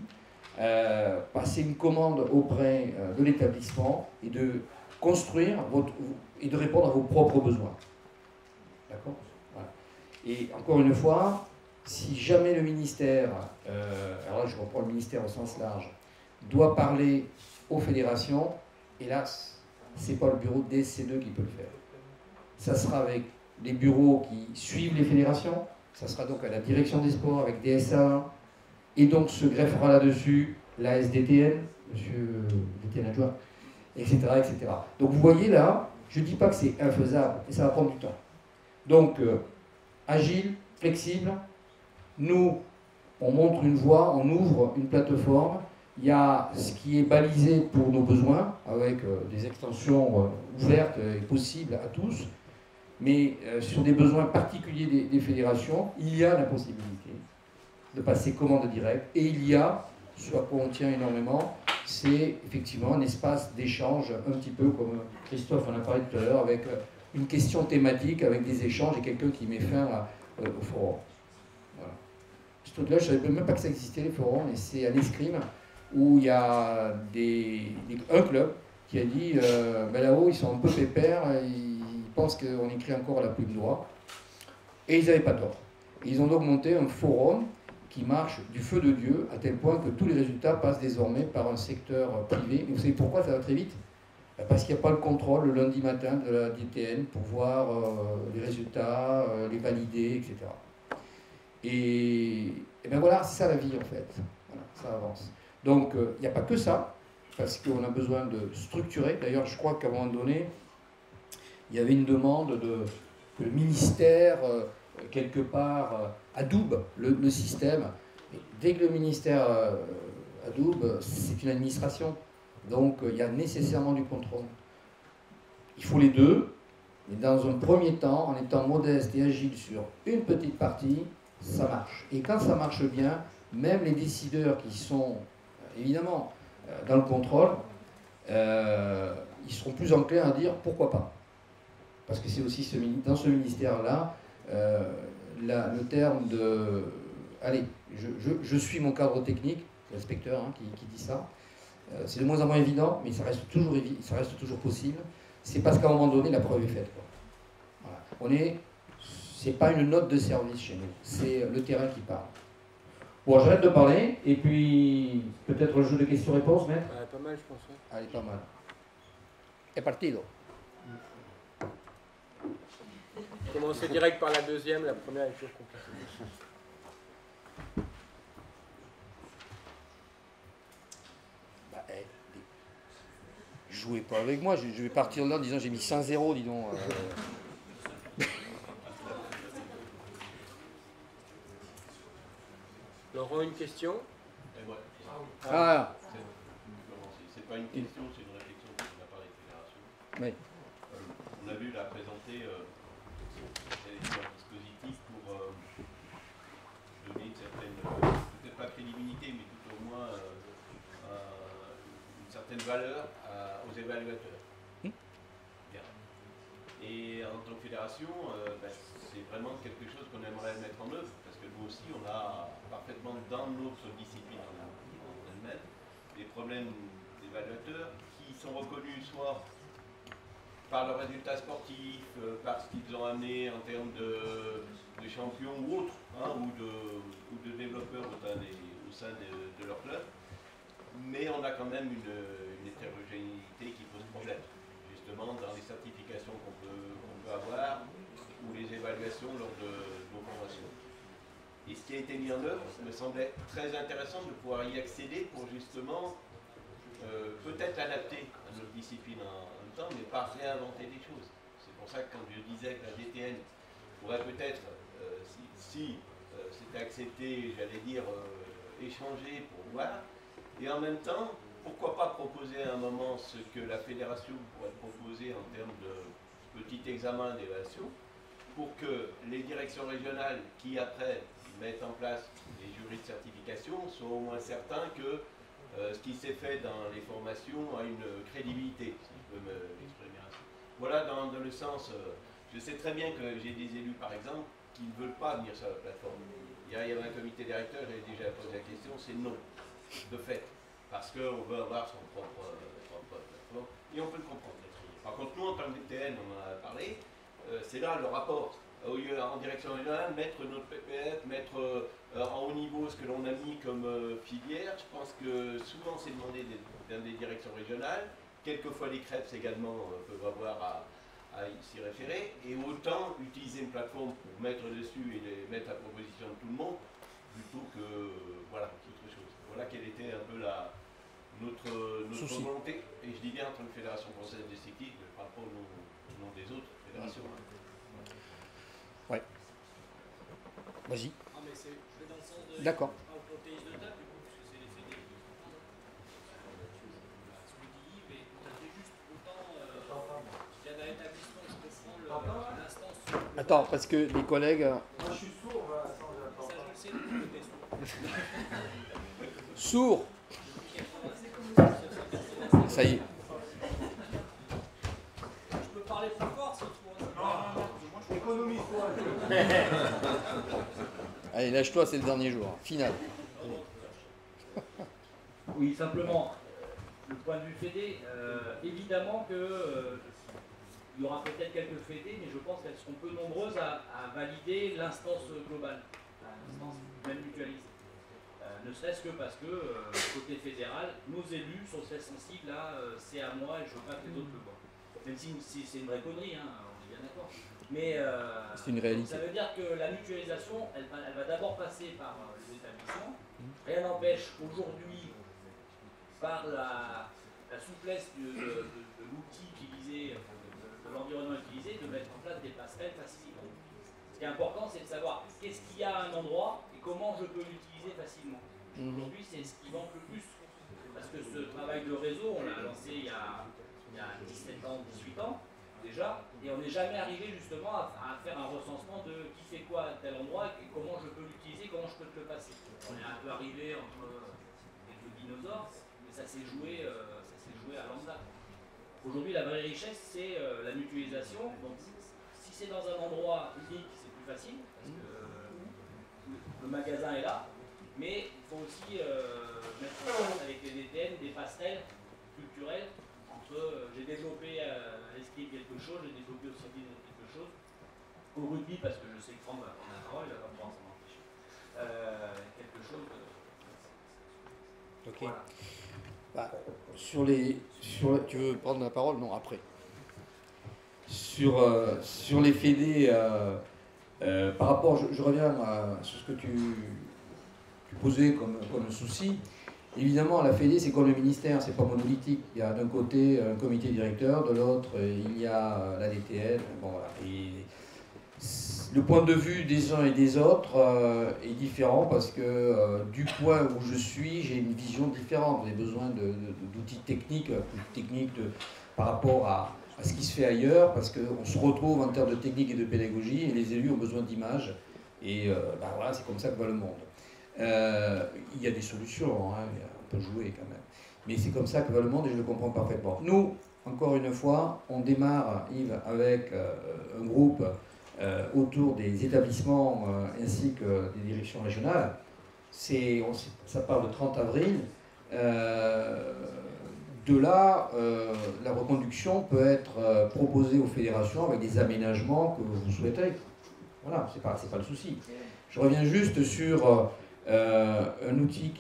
passer une commande auprès de l'établissement et de construire et de répondre à vos propres besoins. D'accord ? Voilà. Et encore une fois, si jamais le ministère, alors là je reprends le ministère au sens large, doit parler aux fédérations, hélas, ce n'est pas le bureau DSC2 qui peut le faire. Ça sera avec les bureaux qui suivent les fédérations, ça sera donc à la direction des sports avec DSA1, et donc se greffera là-dessus la SDTN, monsieur DTN adjoint, etc., etc. Donc vous voyez là, je ne dis pas que c'est infaisable, mais ça va prendre du temps. Donc, agile, flexible, nous, on montre une voie, on ouvre une plateforme, il y a ce qui est balisé pour nos besoins, avec des extensions ouvertes et possibles à tous, mais sur des besoins particuliers des fédérations, il y a la possibilité de passer commande directe, et il y a, ce à quoi on tient énormément, c'est effectivement un espace d'échange, un petit peu comme Christophe en a parlé tout à l'heure, avec une question thématique, avec des échanges et quelqu'un qui met fin au forum. Voilà. Ce truc-là, je ne savais même pas que ça existait, les forums, et c'est à l'Escrime, où il y a un club qui a dit ben là-haut, ils sont un peu pépères, ils pensent qu'on écrit encore à la plume doigt, et ils n'avaient pas tort. Et ils ont donc monté un forum qui marche du feu de Dieu, à tel point que tous les résultats passent désormais par un secteur privé. Et vous savez pourquoi ça va très vite ? Parce qu'il n'y a pas le contrôle le lundi matin de la DTN pour voir les résultats, les valider, etc. Et bien voilà, c'est ça la vie en fait. Voilà, ça avance. Donc il n'y a pas que ça, parce qu'on a besoin de structurer. D'ailleurs, je crois qu'à un moment donné, il y avait une demande que le ministère, quelque part, adoube le système. Et dès que le ministère adoube, c'est une administration. Donc il y a nécessairement du contrôle. Il faut les deux, mais dans un premier temps, en étant modeste et agile sur une petite partie, ça marche. Et quand ça marche bien, même les décideurs qui sont évidemment dans le contrôle, ils seront plus enclins à dire pourquoi pas. Parce que c'est aussi dans ce ministère-là, le terme de « allez, je suis mon cadre technique », c'est l'inspecteur qui dit ça, c'est de moins en moins évident, mais ça reste toujours possible. C'est parce qu'à un moment donné, la preuve est faite, quoi. Voilà. C'est pas une note de service chez nous, c'est le terrain qui parle. Bon, j'arrête de parler, et puis peut-être le jeu de questions-réponses, maître. Pas mal, je pense. Ouais. Allez, pas mal. Est partido. Commencer direct par la deuxième, la première est toujours compliquée. Jouez pas avec moi, je vais partir là en disant j'ai mis 5-0, dis donc. Laurent, une question? Ah. C'est pas une question, c'est une réflexion de la part des fédérations. Oui. On a vu là présenter un dispositif pour donner une certaine, peut-être pas crédibilité, mais tout au moins une certaine valeur aux évaluateurs. Bien. Et en tant que fédération, c'est vraiment quelque chose qu'on aimerait mettre en œuvre, parce que nous aussi, on a parfaitement dans notre discipline en elle-même des problèmes d'évaluateurs qui sont reconnus soit par leurs résultats sportifs, par ce qu'ils ont amené en termes de champions ou autres, ou de développeurs au sein de leur club. Mais on a quand même une hétérogénéité qui pose problème, justement dans les certifications qu'on peut avoir ou les évaluations lors de nos conventions. Et ce qui a été mis en œuvre me semblait très intéressant de pouvoir y accéder pour justement peut-être adapter à notre discipline en même temps, mais pas réinventer des choses. C'est pour ça que quand je disais que la DTN pourrait peut-être, si c'était accepté, j'allais dire, échanger pour voir, et en même temps, pourquoi pas proposer à un moment ce que la fédération pourrait proposer en termes de petit examen d'évaluation, pour que les directions régionales qui après mettent en place les jurys de certification soient au moins certains que ce qui s'est fait dans les formations a une crédibilité, si je peux m'exprimer ainsi. Voilà dans le sens, je sais très bien que j'ai des élus par exemple qui ne veulent pas venir sur la plateforme. Il y avait un comité directeur, j'ai déjà posé la question, c'est non, de fait, parce qu'on veut avoir son propre plateforme, et on peut le comprendre. Par contre, nous, en tant que DTN, on en a parlé, c'est là le rapport. Au lieu en direction régionale, mettre notre PPF, mettre en haut niveau ce que l'on a mis comme filière, je pense que souvent c'est demandé dans des directions régionales, quelquefois les CREPS également peuvent avoir à s'y référer, et autant utiliser une plateforme pour mettre dessus et les mettre à proposition de tout le monde, plutôt que voilà, autre chose. Voilà quelle était un peu notre volonté, et je dis bien en tant que Fédération française de cyclisme, je ne parle pas au nom des autres fédérations. Ouais. Vas-y. Ah, mais je vais dans le sens de. D'accord. Au protéine de table, du coup, parce que c'est les fédés. Ce que dit Yves, et tout à fait juste. Autant, il y a un établissement, je comprends l'instance. Attends, parce que les collègues. Moi, je suis sourd, sans attendre. Ça, je le sais, le côté Sourd. sourd. Ça y est. Je peux parler plus fort si tu vois. Non, économise-toi. Allez, lâche-toi, c'est le dernier jour. Final. Oui, simplement, le point de vue fédé, évidemment que il y aura peut-être quelques fédés, mais je pense qu'elles seront peu nombreuses à valider l'instance globale, l'instance même mutualiste. Ne serait-ce que parce que, côté fédéral, nos élus sont très sensibles à c'est à moi et je veux pas que les autres le voient. Même si c'est une vraie connerie, hein, on est bien d'accord. Mais c'est une réalité. ça veut dire que la mutualisation, elle va d'abord passer par les établissements. Rien n'empêche aujourd'hui, par la souplesse de l'outil utilisé, de l'environnement utilisé, de mettre en place des passerelles facilement. Ce qui est important, c'est de savoir qu'est-ce qu'il y a à un endroit et comment je peux l'utiliser facilement. Aujourd'hui, c'est ce qui manque le plus. Parce parce que ce travail de réseau, on l'a lancé il y a 17 ans, 18 ans déjà, et on n'est jamais arrivé justement à faire un recensement de qui fait quoi à tel endroit et comment je peux l'utiliser, comment je peux te le passer. On est un peu arrivé entre quelques dinosaures, mais ça s'est joué à lambda. Aujourd'hui, la vraie richesse, c'est la mutualisation. Donc, si c'est dans un endroit unique, c'est plus facile, parce que le magasin est là, mais il faut aussi mettre en place avec les DTN des passerelles culturelles entre j'ai développé à l'escrime quelque chose, j'ai développé au circuit quelque chose, au rugby, parce que je sais que Franck va prendre la parole, il va pas pouvoir s'en empêcher, quelque chose de... Ok. Voilà. Bah, tu veux prendre la parole? Non, après. Sur les fédés, par rapport, je reviens sur ce que tu posais comme souci. Évidemment, la fédé, c'est comme le ministère, c'est pas monolithique. Il y a d'un côté un comité directeur, de l'autre, il y a la DTN. Bon, voilà. Et le point de vue des uns et des autres est différent parce que du point où je suis, j'ai une vision différente. J'ai besoin d'outils techniques, par rapport à ce qui se fait ailleurs, parce qu'on se retrouve en termes de technique et de pédagogie, et les élus ont besoin d'images. Et voilà, c'est comme ça que va le monde. Il y a des solutions, hein, on peut jouer quand même. Mais c'est comme ça que va le monde et je le comprends parfaitement. Nous, encore une fois, on démarre, Yves, avec un groupe autour des établissements ainsi que des directions régionales. Ça part le 30 avril. De là, la reconduction peut être proposée aux fédérations avec des aménagements que vous souhaitez. Voilà, c'est pas le souci. Je reviens juste sur un outil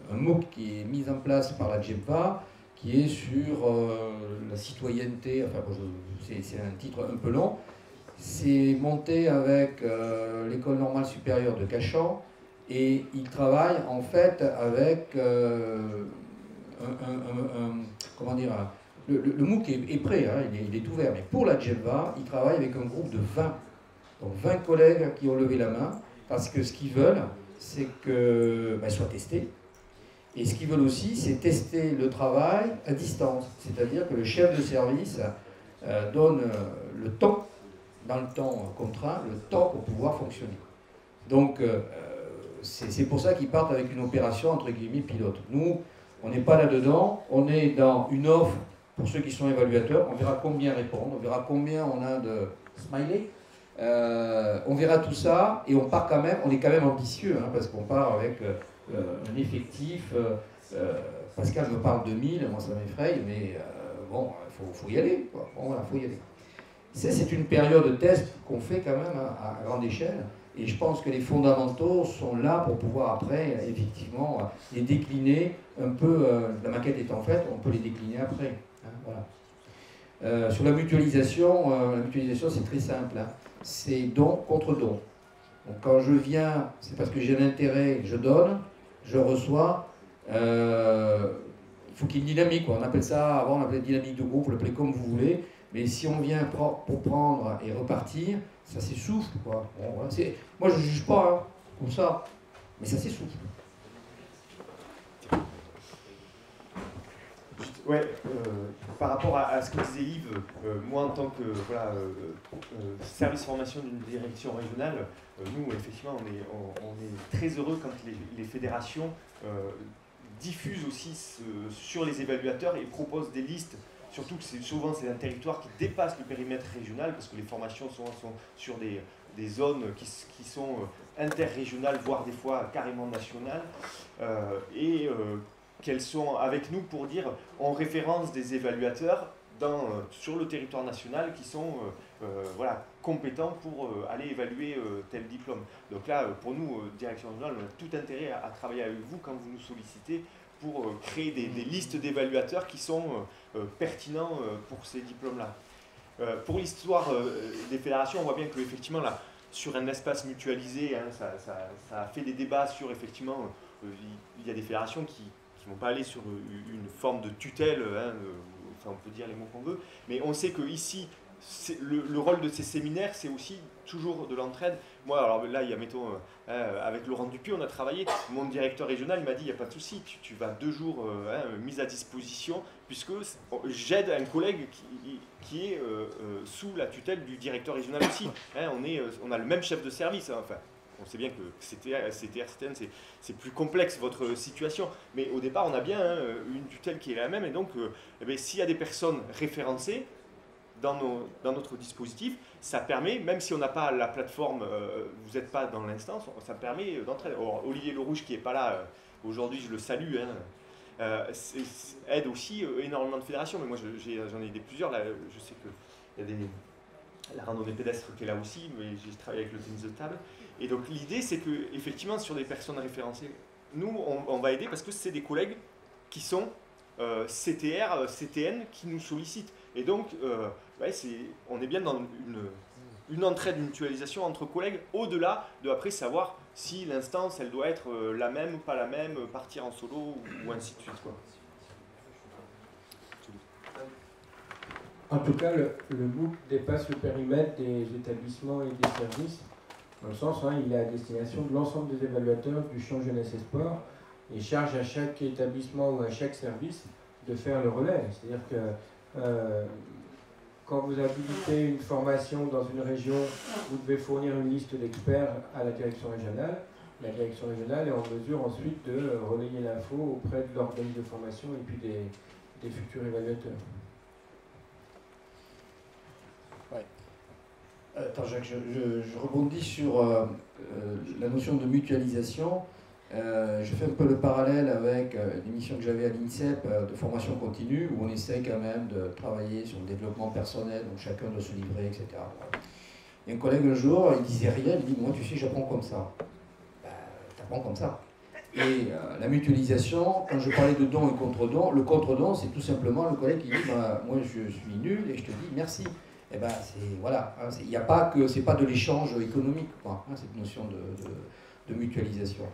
un MOOC qui est mis en place par la GEMPA, qui est sur la citoyenneté, enfin c'est un titre un peu long. C'est monté avec l'école normale supérieure de Cachan et il travaille en fait avec comment dire, le MOOC est prêt, hein, il est ouvert, mais pour la GEMPA, il travaille avec un groupe de 20. Donc 20 collègues qui ont levé la main, parce que ce qu'ils veulent, c'est que soit testé. Et ce qu'ils veulent aussi, c'est tester le travail à distance. C'est-à-dire que le chef de service donne le temps, dans le temps contraint, le temps pour pouvoir fonctionner. Donc c'est pour ça qu'ils partent avec une opération entre guillemets pilote. Nous, on n'est pas là-dedans, on est dans une offre pour ceux qui sont évaluateurs, on verra combien répondent, on verra combien on a de smiley. On verra tout ça et on part quand même, on est quand même ambitieux, hein, parce qu'on part avec un effectif. Pascal me parle de 1000, moi ça m'effraie, mais bon, faut y aller, quoi. Bon, voilà, faut y aller. C'est une période de test qu'on fait quand même à grande échelle, et je pense que les fondamentaux sont là pour pouvoir après, effectivement, les décliner un peu. La maquette étant faite, on peut les décliner après. Hein, voilà. Sur la mutualisation c'est très simple. Hein. C'est don contre don. Donc quand je viens, c'est parce que j'ai un intérêt, je donne, je reçois. Il faut qu'il y ait une dynamique, quoi. On appelle ça, avant on appelait dynamique de groupe, on l'appelait comme vous voulez. Mais si on vient pour prendre et repartir, ça s'essouffle, quoi. Bon, voilà. Moi je ne juge pas, hein, comme ça, mais ça s'essouffle. Ouais, par rapport à ce que disait Yves, moi en tant que service formation d'une direction régionale, nous effectivement on est très heureux quand les fédérations diffusent aussi sur les évaluateurs et proposent des listes, surtout que souvent c'est un territoire qui dépasse le périmètre régional, parce que les formations sont sur des zones qui sont interrégionales, voire des fois carrément nationales, qu'elles sont avec nous pour dire on référence des évaluateurs sur le territoire national qui sont compétents pour aller évaluer tel diplôme. Donc là, pour nous, direction régionale, on a tout intérêt à travailler avec vous quand vous nous sollicitez pour créer des listes d'évaluateurs qui sont pertinents pour ces diplômes-là. Pour l'histoire des fédérations, on voit bien que effectivement là, sur un espace mutualisé, hein, ça a fait des débats sur effectivement, il y a des fédérations qui ne vont pas aller sur une forme de tutelle, hein, enfin on peut dire les mots qu'on veut, mais on sait qu'ici, le rôle de ces séminaires, c'est aussi toujours de l'entraide. Moi, alors là, il y a, mettons, avec Laurent Dupuis, on a travaillé. Mon directeur régional, il m'a dit, il n'y a pas de souci, tu vas 2 jours mis à disposition, puisque j'aide un collègue qui est sous la tutelle du directeur régional aussi. On a le même chef de service. Enfin, on sait bien que CTR-CTN, c'est plus complexe votre situation. Mais au départ, on a bien une tutelle qui est la même. Et donc, s'il y a des personnes référencées dans notre dispositif, ça permet, même si on n'a pas la plateforme, vous n'êtes pas dans l'instance, ça permet d'entraîner. Olivier Lerouge, qui n'est pas là aujourd'hui, je le salue, aide aussi énormément de fédérations. Mais moi, j'en ai plusieurs. Là, je sais qu'il y a la randonnée pédestre qui est là aussi, mais j'ai travaillé avec le tennis de table. Et donc l'idée, c'est que effectivement sur des personnes référencées, nous on va aider parce que c'est des collègues qui sont CTR, CTN qui nous sollicitent. Et donc on est bien dans une entraide, une mutualisation entre collègues, au-delà de après savoir si l'instance elle doit être la même, pas la même, partir en solo ou ainsi de suite, quoi. En tout cas, le MOOC dépasse le périmètre des établissements et des services, dans le sens, il est à destination de l'ensemble des évaluateurs du champ jeunesse et sport, et charge à chaque établissement ou à chaque service de faire le relais. C'est-à-dire que quand vous habilitez une formation dans une région, vous devez fournir une liste d'experts à la direction régionale. La direction régionale est en mesure ensuite de relayer l'info auprès de l'organisme de formation et puis des futurs évaluateurs. Attends, Jacques, je rebondis sur la notion de mutualisation. Je fais un peu le parallèle avec l'émission que j'avais à l'INSEP de formation continue, où on essaie quand même de travailler sur le développement personnel, donc chacun doit se livrer, etc. Et un collègue un jour, il disait rien, il dit, moi tu sais, j'apprends comme ça. T'apprends comme ça. Et la mutualisation, quand je parlais de don et contre-don, le contre-don, c'est tout simplement le collègue qui dit, moi je suis nul et je te dis merci. Eh ben, voilà, il n'y a pas que, c'est pas de l'échange économique, quoi, cette notion de mutualisation.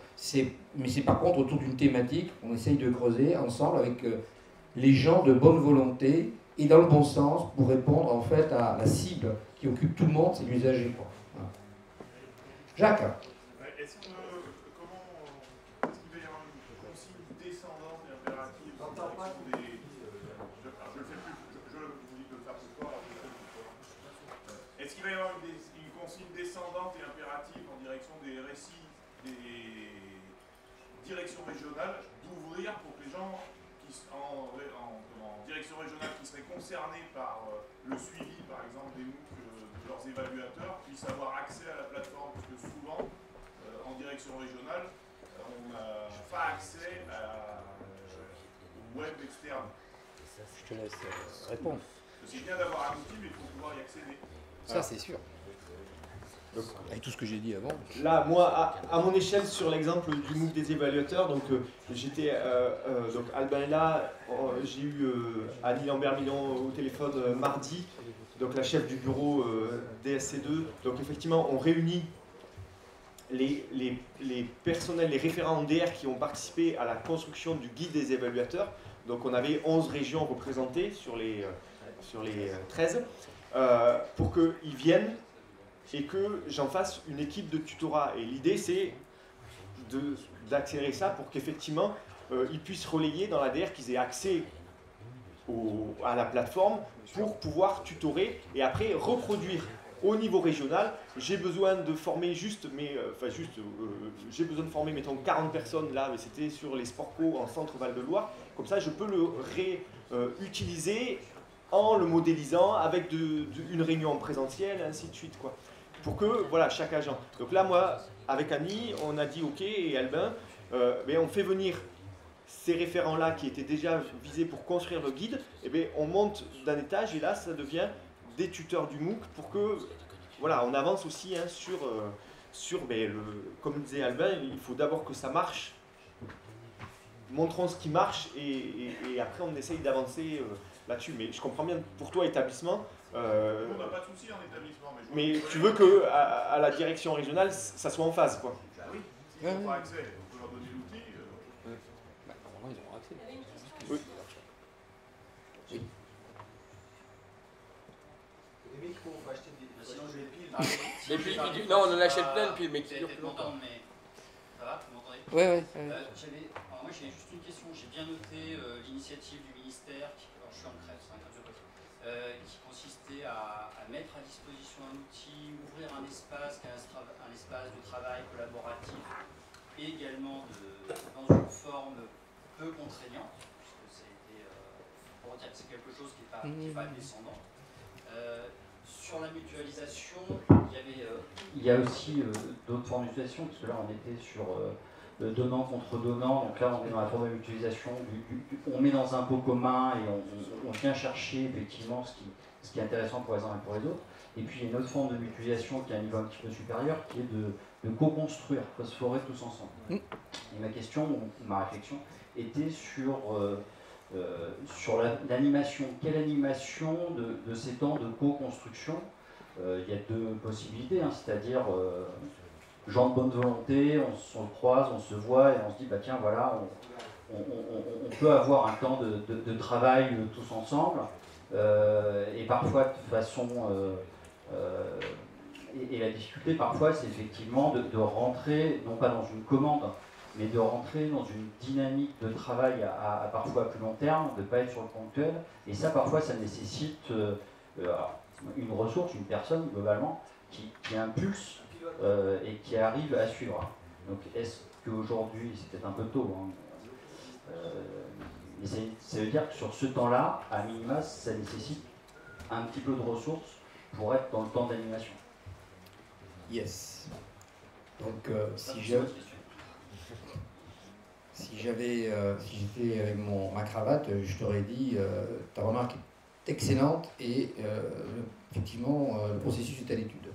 Mais c'est par contre autour d'une thématique, on essaye de creuser ensemble avec les gens de bonne volonté et dans le bon sens pour répondre en fait à la cible qui occupe tout le monde, c'est l'usager, quoi. Voilà. Jacques. Est-ce qu'il va y avoir une consigne descendante et impérative je le fais plus, je vous dis de le faire ce soir. Est-ce qu'il va y avoir une consigne descendante et impérative en direction des récits des directions régionales d'ouvrir pour que les gens en direction régionale qui seraient concernés par le suivi, par exemple, des MOOC de leurs évaluateurs puissent avoir accès à la plateforme, parce que souvent, en direction régionale, on n'a pas accès au web externe. Je te laisse répondre. C'est bien d'avoir un outil, mais il faut pouvoir y accéder. Ça, c'est sûr. Avec tout ce que j'ai dit avant. Là, moi, à mon échelle, sur l'exemple du MOOC des évaluateurs, donc j'étais, donc Albin est là, j'ai eu Annie Lambert-Millon au téléphone mardi, donc la chef du bureau DSC2. Donc effectivement, on réunit les personnels, les référents en DR qui ont participé à la construction du guide des évaluateurs. Donc on avait 11 régions représentées sur les 13, pour qu'ils viennent et que j'en fasse une équipe de tutorat. Et l'idée, c'est d'accélérer ça pour qu'effectivement, ils puissent relayer dans l'ADR, qu'ils aient accès à la plateforme pour pouvoir tutorer et après reproduire au niveau régional. J'ai besoin de former j'ai besoin de former, mettons, 40 personnes là, mais c'était sur les sports co en centre Val-de-Loire. Comme ça, je peux le réutiliser en le modélisant avec une réunion en présentiel, ainsi de suite, quoi. Pour que, voilà, chaque agent. Donc là, moi, avec Annie, on a dit OK, et Albin, mais on fait venir ces référents-là qui étaient déjà visés pour construire le guide, et bien on monte d'un étage, et là, ça devient des tuteurs du MOOC pour que, voilà, on avance aussi sur comme disait Albin, il faut d'abord que ça marche. Montrons ce qui marche, et après, on essaye d'avancer là-dessus. Mais je comprends bien, pour toi, établissement, on n'a pas de souci en établissement. Mais tu veux que à la direction régionale, ça soit en phase, quoi. Bah oui, ils n'ont pas accès, on peut leur donner l'outil. Normalement, ils auront accès. Oui. Au début coup, on peut acheter des. Sinon, je les piles. Les piles qui durent. Non, on en achète plein de piles, mais qui durent plus longtemps. Mais ça va, vous m'entendez? Ouais. Alors moi, j'ai juste une question. J'ai bien noté l'initiative du ministère, alors je suis en crève, c'est un crève de Poitiers, qui consistait à mettre à disposition un outil, ouvrir un espace, un espace de travail collaboratif, et également dans une forme peu contraignante, puisque pour dire que c'est quelque chose qui n'est pas descendant. Sur la mutualisation, il y a aussi d'autres formes de mutualisation, parce que là on était sur le donnant contre donnant, donc là on est dans la forme de mutualisation, on met dans un pot commun et on vient chercher effectivement ce qui est intéressant pour les uns et pour les autres. Et puis il y a une autre forme de mutualisation qui est à un niveau un petit peu supérieur, qui est de co-construire, phosphorer tous ensemble. Et ma question, ma réflexion, était sur l'animation. Quelle animation de ces temps de co-construction? Il y a deux possibilités, hein, c'est-à-dire gens de bonne volonté, on se croise, on se voit et on se dit, bah tiens, voilà, on peut avoir un temps de travail tous ensemble, et parfois de façon... et la difficulté parfois, c'est effectivement de rentrer, non pas dans une commande, mais de rentrer dans une dynamique de travail à parfois à plus long terme, de ne pas être sur le ponctuel. Et ça, parfois, ça nécessite une ressource, une personne, globalement, qui impulse et qui arrive à suivre. Donc, est-ce qu'aujourd'hui, c'est peut-être un peu tôt, hein, mais ça veut dire que sur ce temps-là, à minima, ça nécessite un petit peu de ressources pour être dans le temps d'animation. Yes. Donc, si j'étais avec ma cravate, je t'aurais dit, ta remarque est excellente et effectivement, le processus est à l'étude.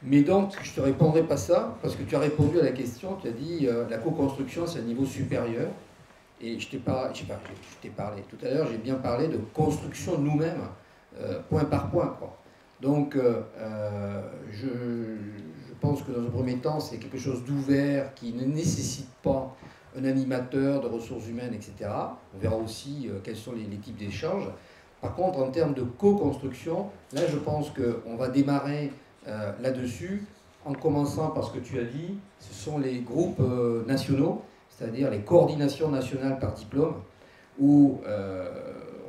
Mais donc, je ne te répondrai pas ça, parce que tu as répondu à la question, tu as dit, la co-construction, c'est un niveau supérieur. Et je t'ai parlé tout à l'heure, j'ai bien parlé de construction nous-mêmes, point par point, quoi. Donc, je pense que dans un premier temps, c'est quelque chose d'ouvert qui ne nécessite pas un animateur de ressources humaines, etc. On verra aussi quels sont les types d'échanges. Par contre, en termes de co-construction, là, je pense qu'on va démarrer là-dessus, en commençant par ce que tu as dit, ce sont les groupes nationaux, c'est-à-dire les coordinations nationales par diplôme, où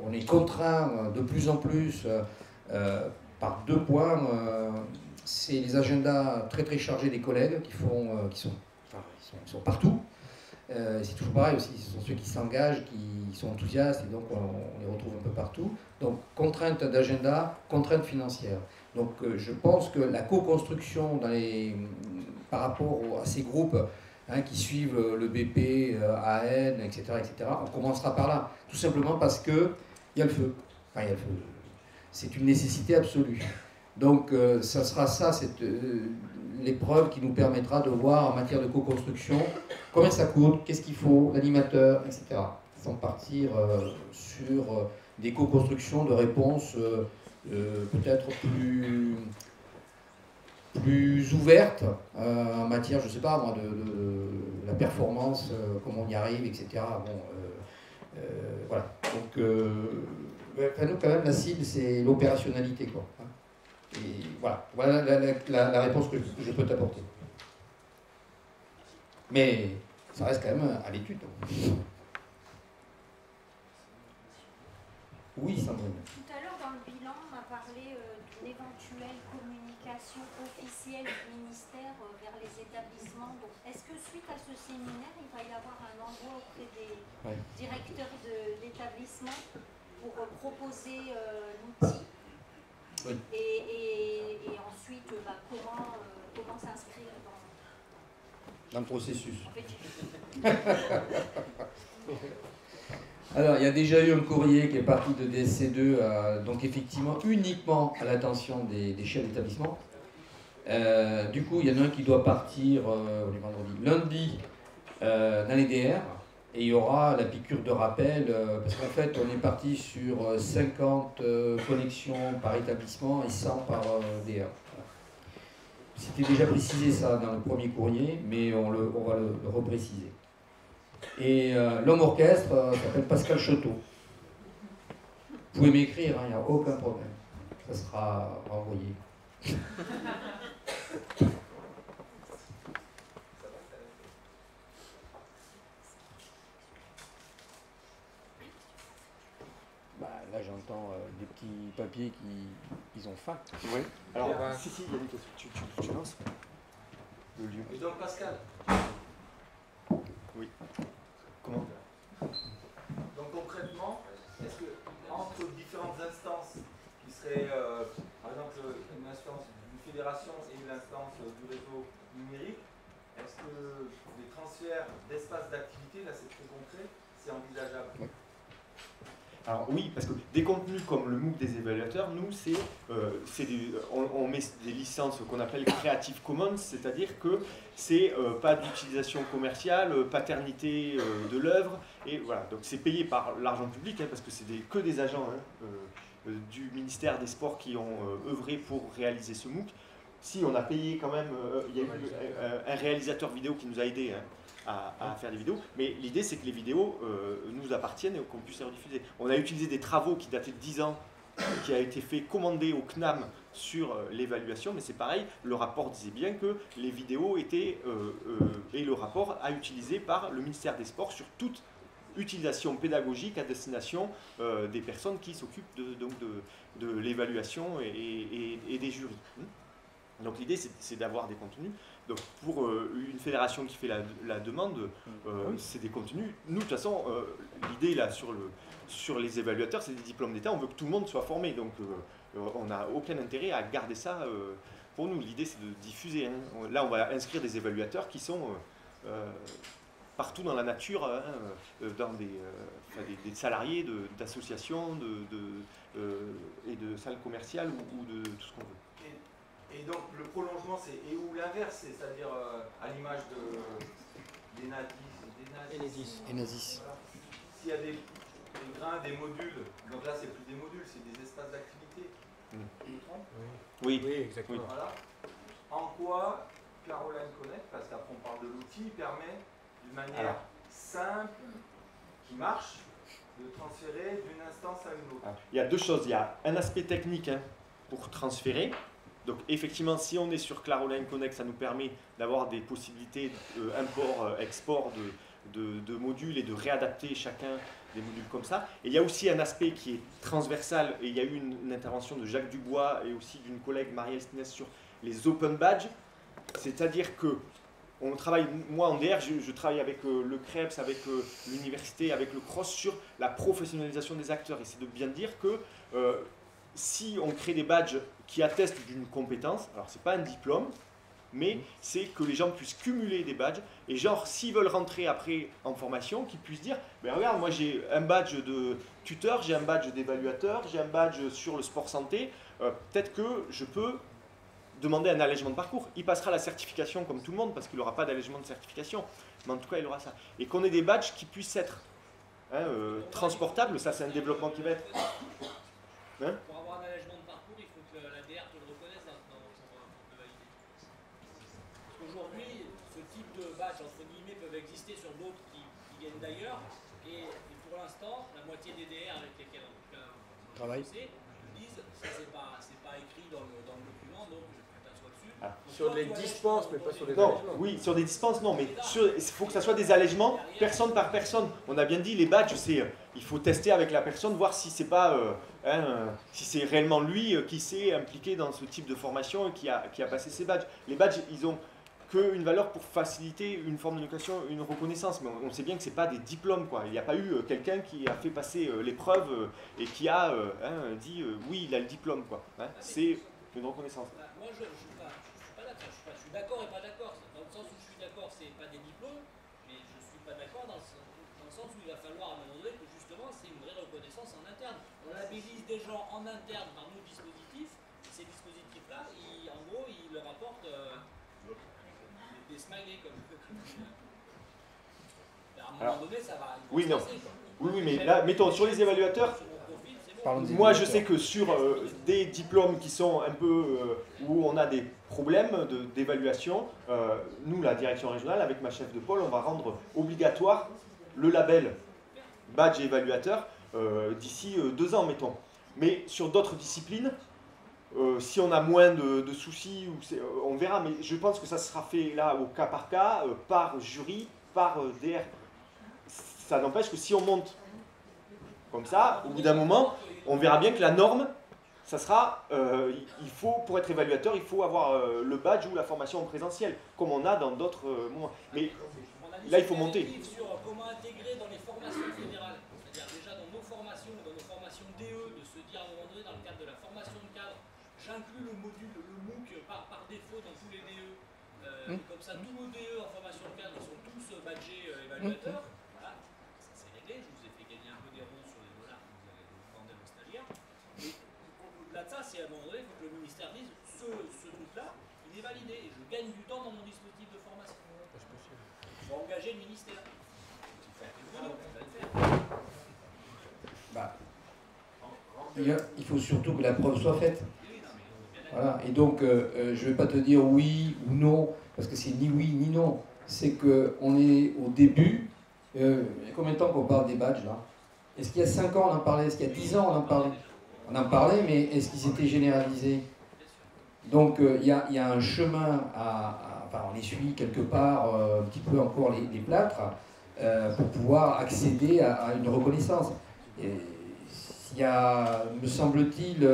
on est contraint de plus en plus par deux points. C'est les agendas très très chargés des collègues qui sont partout. C'est toujours pareil aussi, ce sont ceux qui s'engagent, qui sont enthousiastes, et donc on les retrouve un peu partout. Donc contrainte d'agenda, contrainte financière. Donc je pense que la co-construction par rapport à ces groupes qui suivent le BP, AN, etc., on commencera par là. Tout simplement parce qu'il y a le feu. Enfin, il y a le feu. C'est une nécessité absolue. Donc ça sera ça, l'épreuve qui nous permettra de voir en matière de co-construction combien ça coûte, qu'est-ce qu'il faut, l'animateur, etc. Sans partir sur des co-constructions de réponses peut-être plus ouvertes en matière, je ne sais pas moi, de la performance, comment on y arrive, etc. Bon, voilà. Donc, nous, quand même, la cible, c'est l'opérationnalité, quoi. Et voilà la réponse que je peux t'apporter. Mais ça reste quand même à l'étude. Oui, Sandrine. Tout à l'heure, dans le bilan, on a parlé d'une éventuelle communication officielle du ministère vers les établissements. Donc, est-ce que suite à ce séminaire, il va y avoir un envoi auprès des directeurs d'établissement pour proposer l'outil? Oui. Et ensuite, comment s'inscrire dans le processus. En fait, alors, il y a déjà eu un courrier qui est parti de DSC2, donc effectivement uniquement à l'attention des chefs d'établissement. Du coup, il y en a un qui doit partir lundi dans les DR, et il y aura la piqûre de rappel, parce qu'en fait, on est parti sur 50 connexions par établissement et 100 par DR. C'était déjà précisé ça dans le premier courrier, mais on va le repréciser. Et l'homme orchestre s'appelle Pascal Choteau. Vous pouvez m'écrire, il n'y a aucun problème. ça sera renvoyé. Bah, là j'entends des petits papiers qui ont faim. Oui. Alors, si, il y a une question. Tu lances le lieu. Et donc Pascal. Oui. Comment? Donc concrètement, est-ce que entre différentes instances qui seraient, par exemple, une instance d'une fédération et une instance du réseau numérique, est-ce que des transferts d'espace d'activité, là c'est très concret, c'est envisageable? Oui. Alors oui, parce que des contenus comme le MOOC des évaluateurs, nous, on met des licences qu'on appelle Creative Commons, c'est-à-dire que c'est pas d'utilisation commerciale, paternité de l'œuvre, et voilà, donc c'est payé par l'argent public, hein, parce que c'est que des agents du ministère des Sports qui ont œuvré pour réaliser ce MOOC. Si, on a payé quand même, il y a eu un réalisateur vidéo qui nous a aidés, hein, à faire des vidéos, mais l'idée c'est que les vidéos nous appartiennent et qu'on puisse les rediffuser. On a utilisé des travaux qui dataient de 10 ans, qui a été fait commander au CNAM sur l'évaluation, mais c'est pareil, le rapport disait bien que les vidéos étaient, et le rapport a utilisé par le ministère des Sports sur toute utilisation pédagogique à destination des personnes qui s'occupent de l'évaluation et des jurys. Donc l'idée c'est d'avoir des contenus. Donc pour une fédération qui fait la demande, c'est des contenus. Nous de toute façon, l'idée là sur les évaluateurs, c'est des diplômes d'État, on veut que tout le monde soit formé. Donc on n'a aucun intérêt à garder ça pour nous. L'idée c'est de diffuser. Hein. Là on va inscrire des évaluateurs qui sont partout dans la nature, dans des salariés d'associations et de salles commerciales ou de tout ce qu'on veut. Et donc le prolongement, c'est et ou l'inverse, c'est-à-dire à l'image Enedis. Voilà. S'il y a des grains, des modules, donc là c'est plus des modules, c'est des espaces d'activité. Je me trompe? Oui, exactement. Oui. Voilà. En quoi Caroline Connect, parce qu'après on parle de l'outil, permet d'une manière simple, qui marche, de transférer d'une instance à une autre. Il y a deux choses. Il y a un aspect technique, hein, pour transférer. Donc effectivement, si on est sur Caroline Connect, ça nous permet d'avoir des possibilités d'import, export de modules et de réadapter chacun des modules comme ça. Et il y a aussi un aspect qui est transversal, et il y a eu une intervention de Jacques Dubois et aussi d'une collègue, Marielle Stines, sur les open badges. C'est-à-dire que on travaille, moi en DR, je travaille avec le CREPS, avec l'université, avec le CROSS sur la professionnalisation des acteurs. Et c'est de bien dire que si on crée des badges qui attestent d'une compétence, alors c'est pas un diplôme, mais c'est que les gens puissent cumuler des badges, et genre s'ils veulent rentrer après en formation, qu'ils puissent dire, ben regarde, moi j'ai un badge de tuteur, j'ai un badge d'évaluateur, j'ai un badge sur le sport santé, peut-être que je peux demander un allègement de parcours. Il passera la certification comme tout le monde, parce qu'il n'aura pas d'allègement de certification, mais en tout cas il aura ça. Et qu'on ait des badges qui puissent être transportables, ça c'est un développement qui va être... Hein? Pour avoir un allègement de parcours, il faut que la DR te le reconnaisse pour te valider. Parce qu'aujourd'hui, ce type de badge, entre guillemets, peuvent exister sur d'autres qui viennent d'ailleurs. Et pour l'instant, la moitié des DR avec lesquels on travaille disent que c'est pas écrit dans le document, donc je m'aperçois dessus. Ah. Sur les dispenses, mais pas sur les non, allègements. oui, sur des dispenses, non, mais il faut que ça soit des allègements personne par personne. On a bien dit, les badges, il faut tester avec la personne, voir si c'est pas, si c'est réellement lui qui s'est impliqué dans ce type de formation et qui a passé ses badges. Les badges, ils ont qu'une valeur pour faciliter une forme d'éducation, une reconnaissance, mais on sait bien que c'est pas des diplômes, quoi. Il n'y a pas eu quelqu'un qui a fait passer l'épreuve et qui a dit oui, il a le diplôme, quoi. C'est une reconnaissance. Moi, je suis pas d'accord. Je suis d'accord et pas d'accord. Dans le sens où je suis d'accord, c'est pas des diplômes, mais je suis pas d'accord dans le sens où il va falloir à un moment donné que justement c'est une vraie reconnaissance en interne. On labellise des gens en interne par nos dispositifs. Ces dispositifs-là, en gros, ils leur apportent des smileys comme. À un moment donné, ça va. Oui, non. Oui, mais là, mettons sur les évaluateurs. Moi, je sais que sur des diplômes qui sont un peu où on a des problèmes d'évaluation, nous, la direction régionale, avec ma chef de pôle, on va rendre obligatoire le label badge évaluateur d'ici 2 ans, mettons. Mais sur d'autres disciplines, Si on a moins de soucis, on verra, mais je pense que ça sera fait là au cas par cas, par jury, par DR. Ça n'empêche que si on monte comme ça, au bout d'un moment, on verra bien que la norme, ça sera, il faut, pour être évaluateur, il faut avoir le badge ou la formation en présentiel, comme on a dans d'autres moments. Mais là, il faut monter. Sur comment intégrer dans les formations fédérales, c'est-à-dire déjà dans nos formations DE, de se dire à un moment donné, dans le cadre de la formation de cadre, j'inclus le module, le MOOC par défaut dans tous les DE. Comme ça, tous nos DE en formation de cadre, ils sont tous badgés évaluateurs. Voilà, ça c'est réglé. Je vous ai fait gagner un peu des ronds sur les dollars que vous avez demandé à vos stagiaires. Et au-delà de ça, c'est à un moment donné, il faut que le ministère dise ce truc-là, il est validé et je gagne du temps dans mon dispositif de formation. Il faut engager le ministère. Bah, il faut surtout que la preuve soit faite. Voilà. Et donc, je ne vais pas te dire oui ou non, parce que c'est ni oui ni non. C'est qu'on est au début. Il y a combien de temps qu'on parle des badges là? Est-ce qu'il y a 5 ans on en parlait? Est-ce qu'il y a 10 ans on en parlait? On en parlait, mais est-ce qu'ils étaient généralisés? Donc, il y a un chemin enfin, on essuie quelque part un petit peu encore les plâtres pour pouvoir accéder à une reconnaissance. Il y a, me semble-t-il,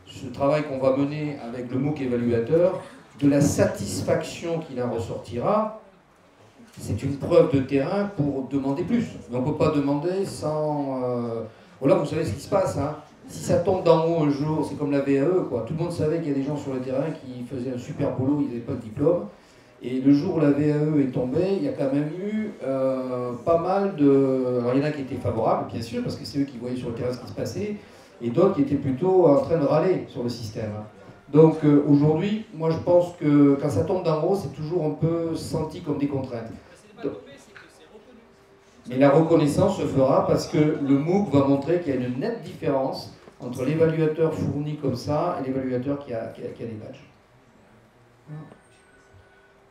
ce travail qu'on va mener avec le MOOC évaluateur, de la satisfaction qu'il en ressortira, c'est une preuve de terrain pour demander plus. Mais on ne peut pas demander sans... Voilà, vous savez ce qui se passe, hein. Si ça tombe d'en haut un jour, c'est comme la VAE, quoi. Tout le monde savait qu'il y a des gens sur le terrain qui faisaient un super boulot, ils n'avaient pas de diplôme. Et le jour où la VAE est tombée, il y a quand même eu pas mal de... Alors il y en a qui étaient favorables, bien sûr, parce que c'est eux qui voyaient sur le terrain ce qui se passait, et d'autres qui étaient plutôt en train de râler sur le système. Donc aujourd'hui, moi je pense que quand ça tombe d'en haut, c'est toujours un peu senti comme des contraintes. Mais la reconnaissance se fera parce que le MOOC va montrer qu'il y a une nette différence entre l'évaluateur fourni comme ça et l'évaluateur qui a des badges.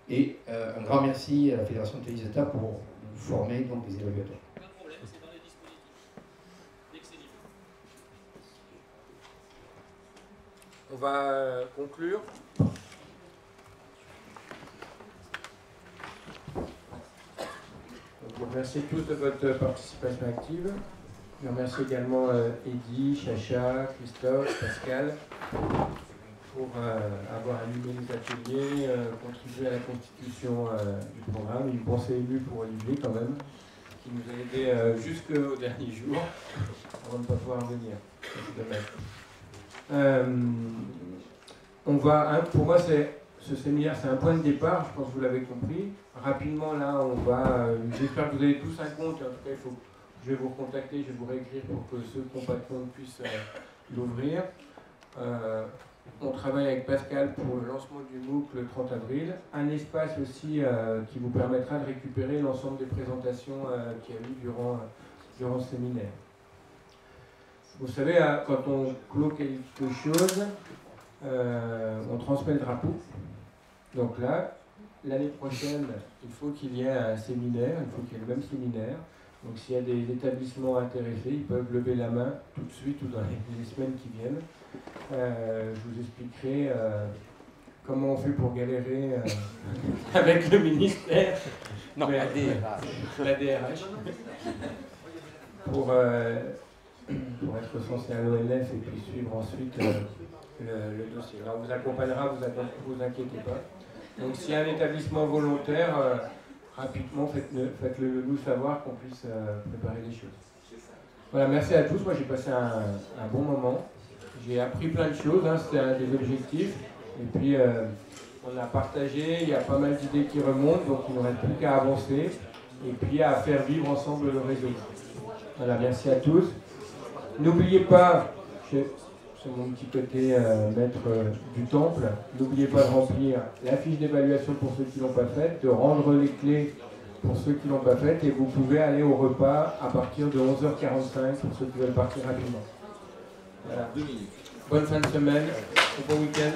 Et un grand merci à la Fédération de Télévisata pour former donc, des évaluateurs. Pas de problème, c'est dans les dispositifs. Dès que c'est libre. On va conclure. Je vous remercie tous de votre participation active. Je remercie également Eddy, Chacha, Christophe, Pascal pour avoir animé les ateliers, contribué à la constitution du programme. Une pensée émue pour Olivier quand même, qui nous a aidés jusqu'au dernier jour avant de ne pas pouvoir venir. C'est dommage. Pour moi, ce séminaire, c'est un point de départ, je pense que vous l'avez compris. Rapidement, là, j'espère que vous avez tous un compte. En tout cas, je vais vous recontacter, je vais vous réécrire pour que ceux qui n'ont pas de compte puissent l'ouvrir. On travaille avec Pascal pour le lancement du MOOC le 30 avril. Un espace aussi qui vous permettra de récupérer l'ensemble des présentations qu'il y a eu durant ce séminaire. Vous savez, quand on clôt quelque chose, on transmet le drapeau. Donc là, l'année prochaine, il faut qu'il y ait un séminaire, il faut qu'il y ait le même séminaire. Donc s'il y a des établissements intéressés, ils peuvent lever la main tout de suite ou dans les semaines qui viennent. Je vous expliquerai comment on fait pour galérer avec le ministère. Non, la DRH. La DRH. Pour être censé à l'ONF et puis suivre ensuite le dossier. Alors on vous accompagnera, vous inquiétez pas. Donc s'il y a un établissement volontaire, rapidement faites-le nous savoir qu'on puisse préparer les choses. Voilà, merci à tous. Moi j'ai passé un bon moment. J'ai appris plein de choses, hein, c'était un des objectifs. Et puis on a partagé, il y a pas mal d'idées qui remontent, donc il ne reste plus qu'à avancer et puis à faire vivre ensemble le réseau. Voilà, merci à tous. N'oubliez pas, c'est mon petit côté maître du temple, n'oubliez pas de remplir la fiche d'évaluation pour ceux qui ne l'ont pas faite, de rendre les clés pour ceux qui ne l'ont pas faite, et vous pouvez aller au repas à partir de 11h45 pour ceux qui veulent partir rapidement. Voilà. 2 minutes. Bonne fin de semaine, bon week-end.